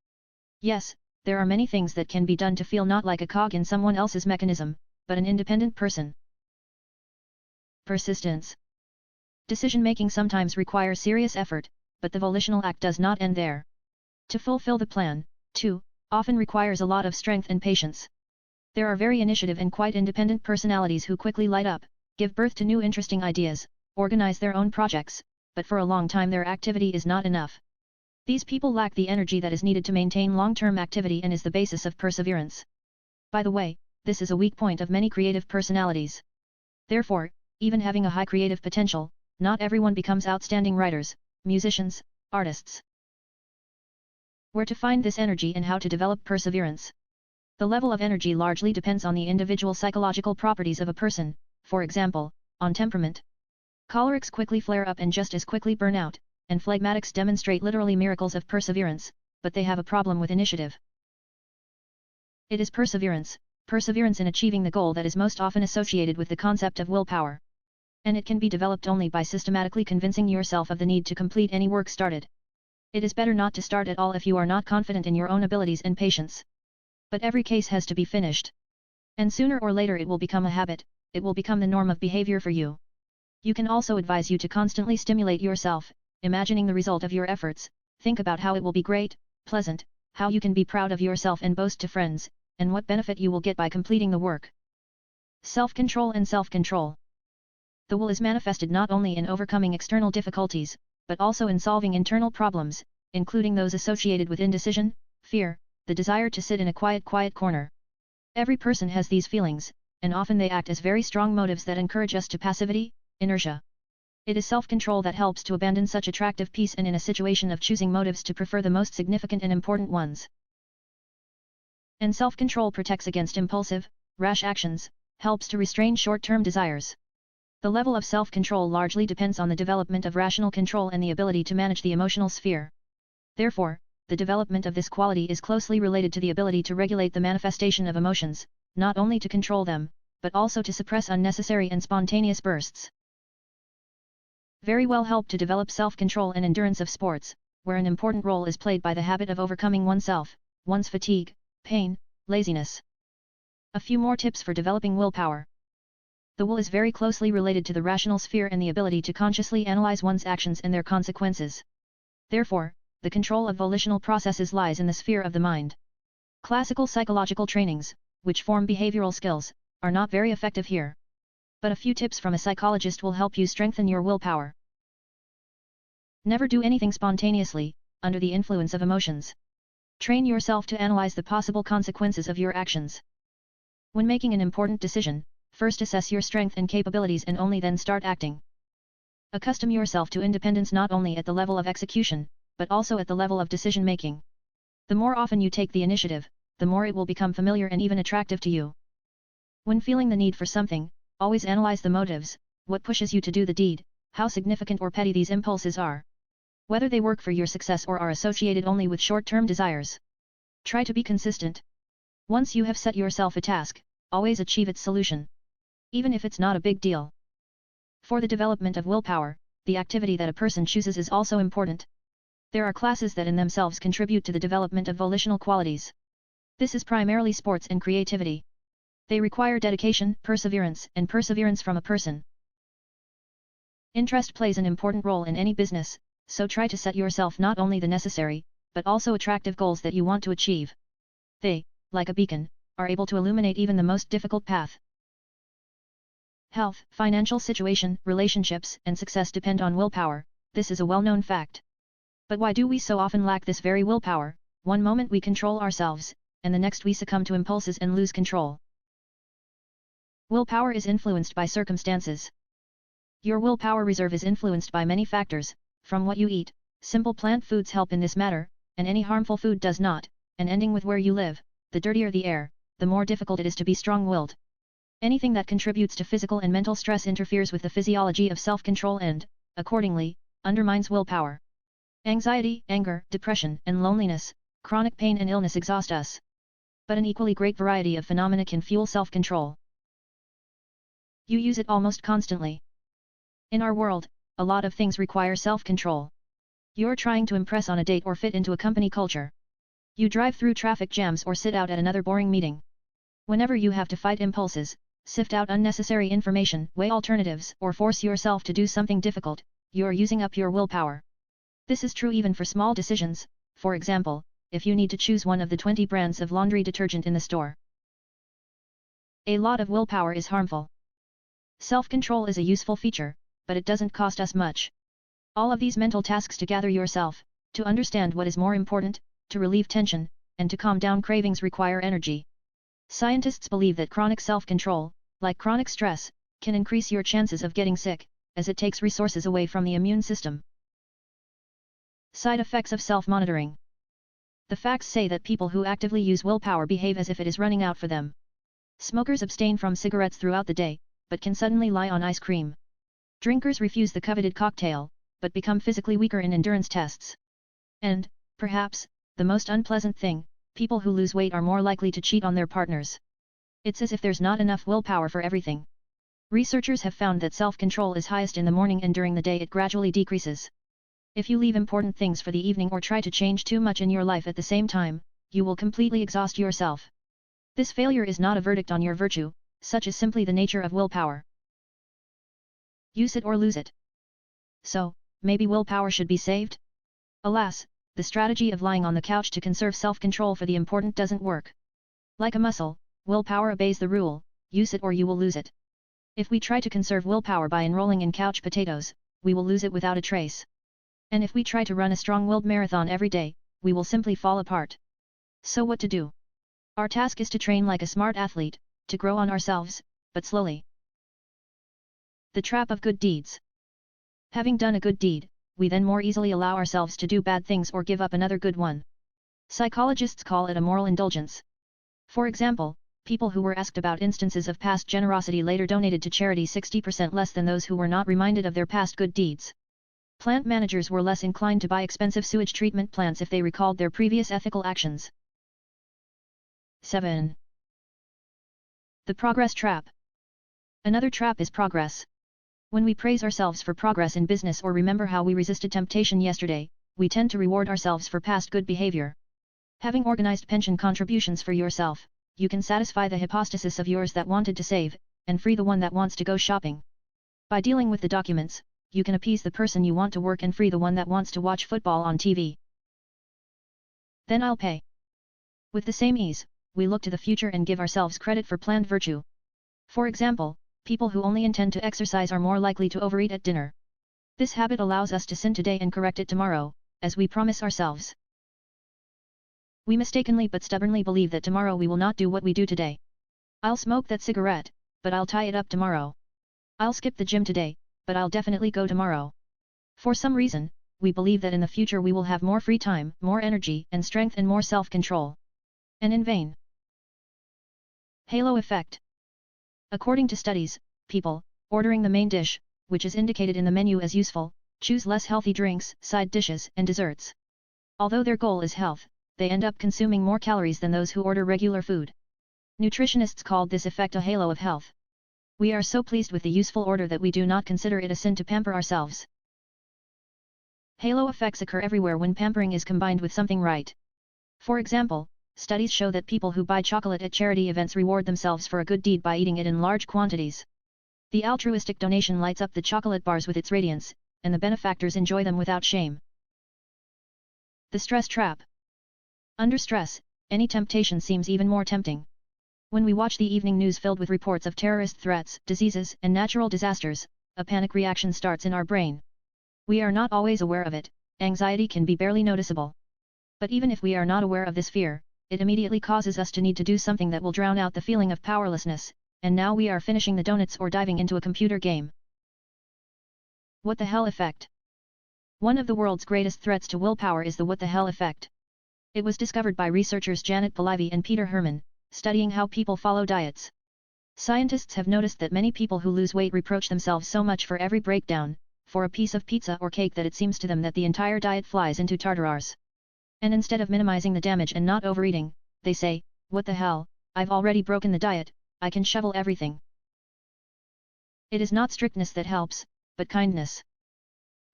Yes, there are many things that can be done to feel not like a cog in someone else's mechanism, but an independent person. Persistence. Decision-making sometimes requires serious effort, but the volitional act does not end there. To fulfill the plan, too, often requires a lot of strength and patience. There are very initiative and quite independent personalities who quickly light up, give birth to new interesting ideas, organize their own projects, but for a long time their activity is not enough. These people lack the energy that is needed to maintain long-term activity and is the basis of perseverance. By the way, this is a weak point of many creative personalities. Therefore, even having a high creative potential, not everyone becomes outstanding writers, musicians, artists. Where to find this energy and how to develop perseverance? The level of energy largely depends on the individual psychological properties of a person, for example, on temperament. Cholerics quickly flare up and just as quickly burn out, and phlegmatics demonstrate literally miracles of perseverance, but they have a problem with initiative. It is perseverance in achieving the goal that is most often associated with the concept of willpower. And it can be developed only by systematically convincing yourself of the need to complete any work started. It is better not to start at all if you are not confident in your own abilities and patience. But every case has to be finished. And sooner or later it will become a habit, it will become the norm of behavior for you. You can also advise you to constantly stimulate yourself, imagining the result of your efforts, think about how it will be great, pleasant, how you can be proud of yourself and boast to friends, and what benefit you will get by completing the work. Self-control and self-control. The will is manifested not only in overcoming external difficulties, but also in solving internal problems, including those associated with indecision, fear, the desire to sit in a quiet corner. Every person has these feelings, and often they act as very strong motives that encourage us to passivity, inertia. It is self-control that helps to abandon such attractive peace and in a situation of choosing motives to prefer the most significant and important ones. And self-control protects against impulsive, rash actions, helps to restrain short-term desires. The level of self-control largely depends on the development of rational control and the ability to manage the emotional sphere. Therefore, the development of this quality is closely related to the ability to regulate the manifestation of emotions, not only to control them, but also to suppress unnecessary and spontaneous bursts. Very well help to develop self-control and endurance of sports, where an important role is played by the habit of overcoming oneself, one's fatigue, pain, laziness. A few more tips for developing willpower. The will is very closely related to the rational sphere and the ability to consciously analyze one's actions and their consequences. Therefore, the control of volitional processes lies in the sphere of the mind. Classical psychological trainings, which form behavioral skills, are not very effective here. But a few tips from a psychologist will help you strengthen your willpower. Never do anything spontaneously, under the influence of emotions. Train yourself to analyze the possible consequences of your actions. When making an important decision, first assess your strength and capabilities and only then start acting. Accustom yourself to independence not only at the level of execution, but also at the level of decision-making. The more often you take the initiative, the more it will become familiar and even attractive to you. When feeling the need for something, Always analyze the motives, what pushes you to do the deed, how significant or petty these impulses are. Whether they work for your success or are associated only with short-term desires. Try to be consistent. Once you have set yourself a task, always achieve its solution. Even if it's not a big deal. For the development of willpower, the activity that a person chooses is also important. There are classes that in themselves contribute to the development of volitional qualities. This is primarily sports and creativity. They require dedication, perseverance, and perseverance from a person. Interest plays an important role in any business, so try to set yourself not only the necessary, but also attractive goals that you want to achieve. They, like a beacon, are able to illuminate even the most difficult path. Health, financial situation, relationships, and success depend on willpower. This is a well-known fact. But why do we so often lack this very willpower? One moment we control ourselves, and the next we succumb to impulses and lose control. Willpower is influenced by circumstances. Your willpower reserve is influenced by many factors, from what you eat, simple plant foods help in this matter, and any harmful food does not, and ending with where you live, the dirtier the air, the more difficult it is to be strong-willed. Anything that contributes to physical and mental stress interferes with the physiology of self-control and, accordingly, undermines willpower. Anxiety, anger, depression, and loneliness, chronic pain and illness exhaust us. But an equally great variety of phenomena can fuel self-control. You use it almost constantly. In our world, a lot of things require self-control. You're trying to impress on a date or fit into a company culture. You drive through traffic jams or sit out at another boring meeting. Whenever you have to fight impulses, sift out unnecessary information, weigh alternatives, or force yourself to do something difficult, you're using up your willpower. This is true even for small decisions, for example, if you need to choose one of the 20 brands of laundry detergent in the store. A lot of willpower is harmful. Self-control is a useful feature, but it doesn't cost us much. All of these mental tasks to gather yourself, to understand what is more important, to relieve tension, and to calm down cravings require energy. Scientists believe that chronic self-control, like chronic stress, can increase your chances of getting sick, as it takes resources away from the immune system. Side effects of self-monitoring. The facts say that people who actively use willpower behave as if it is running out for them. Smokers abstain from cigarettes throughout the day, but can suddenly lie on ice cream. Drinkers refuse the coveted cocktail, but become physically weaker in endurance tests. And, perhaps, the most unpleasant thing, people who lose weight are more likely to cheat on their partners. It's as if there's not enough willpower for everything. Researchers have found that self-control is highest in the morning and during the day it gradually decreases. If you leave important things for the evening or try to change too much in your life at the same time, you will completely exhaust yourself. This failure is not a verdict on your virtue, such is simply the nature of willpower. Use it or lose it. So, maybe willpower should be saved? Alas, the strategy of lying on the couch to conserve self-control for the important doesn't work. Like a muscle, willpower obeys the rule, use it or you will lose it. If we try to conserve willpower by enrolling in couch potatoes, we will lose it without a trace. And if we try to run a strong-willed marathon every day, we will simply fall apart. So what to do? Our task is to train like a smart athlete, to grow on ourselves, but slowly. The trap of good deeds. Having done a good deed, we then more easily allow ourselves to do bad things or give up another good one. Psychologists call it a moral indulgence. For example, people who were asked about instances of past generosity later donated to charity 60% less than those who were not reminded of their past good deeds. Plant managers were less inclined to buy expensive sewage treatment plants if they recalled their previous ethical actions. 7. The progress trap. Another trap is progress. When we praise ourselves for progress in business or remember how we resisted temptation yesterday, we tend to reward ourselves for past good behavior. Having organized pension contributions for yourself, you can satisfy the hypostasis of yours that wanted to save, and free the one that wants to go shopping. By dealing with the documents, you can appease the person you want to work and free the one that wants to watch football on TV. Then I'll pay. With the same ease, we look to the future and give ourselves credit for planned virtue. For example, people who only intend to exercise are more likely to overeat at dinner. This habit allows us to sin today and correct it tomorrow, as we promise ourselves. We mistakenly but stubbornly believe that tomorrow we will not do what we do today. I'll smoke that cigarette, but I'll tie it up tomorrow. I'll skip the gym today, but I'll definitely go tomorrow. For some reason, we believe that in the future we will have more free time, more energy and strength and more self-control. And in vain. Halo effect. According to studies, people, ordering the main dish, which is indicated in the menu as useful, choose less healthy drinks, side dishes and desserts. Although their goal is health, they end up consuming more calories than those who order regular food. Nutritionists called this effect a halo of health. We are so pleased with the useful order that we do not consider it a sin to pamper ourselves. Halo effects occur everywhere when pampering is combined with something right. For example, studies show that people who buy chocolate at charity events reward themselves for a good deed by eating it in large quantities. The altruistic donation lights up the chocolate bars with its radiance, and the benefactors enjoy them without shame. The stress trap. Under stress, any temptation seems even more tempting. When we watch the evening news filled with reports of terrorist threats, diseases, and natural disasters, a panic reaction starts in our brain. We are not always aware of it, anxiety can be barely noticeable. But even if we are not aware of this fear, it immediately causes us to need to do something that will drown out the feeling of powerlessness, and now we are finishing the donuts or diving into a computer game. What the hell effect? One of the world's greatest threats to willpower is the what the hell effect. It was discovered by researchers Janet Polivy and Peter Herman, studying how people follow diets. Scientists have noticed that many people who lose weight reproach themselves so much for every breakdown, for a piece of pizza or cake, that it seems to them that the entire diet flies into tartarars. And instead of minimizing the damage and not overeating, they say, what the hell, I've already broken the diet, I can shovel everything. It is not strictness that helps, but kindness.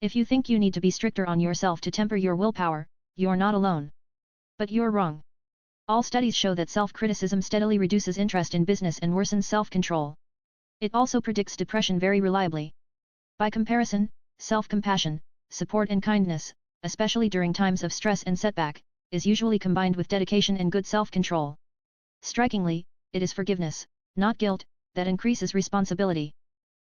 If you think you need to be stricter on yourself to temper your willpower, you're not alone. But you're wrong. All studies show that self-criticism steadily reduces interest in business and worsens self-control. It also predicts depression very reliably. By comparison, self-compassion, support and kindness, especially during times of stress and setback, is usually combined with dedication and good self-control. Strikingly, it is forgiveness, not guilt, that increases responsibility.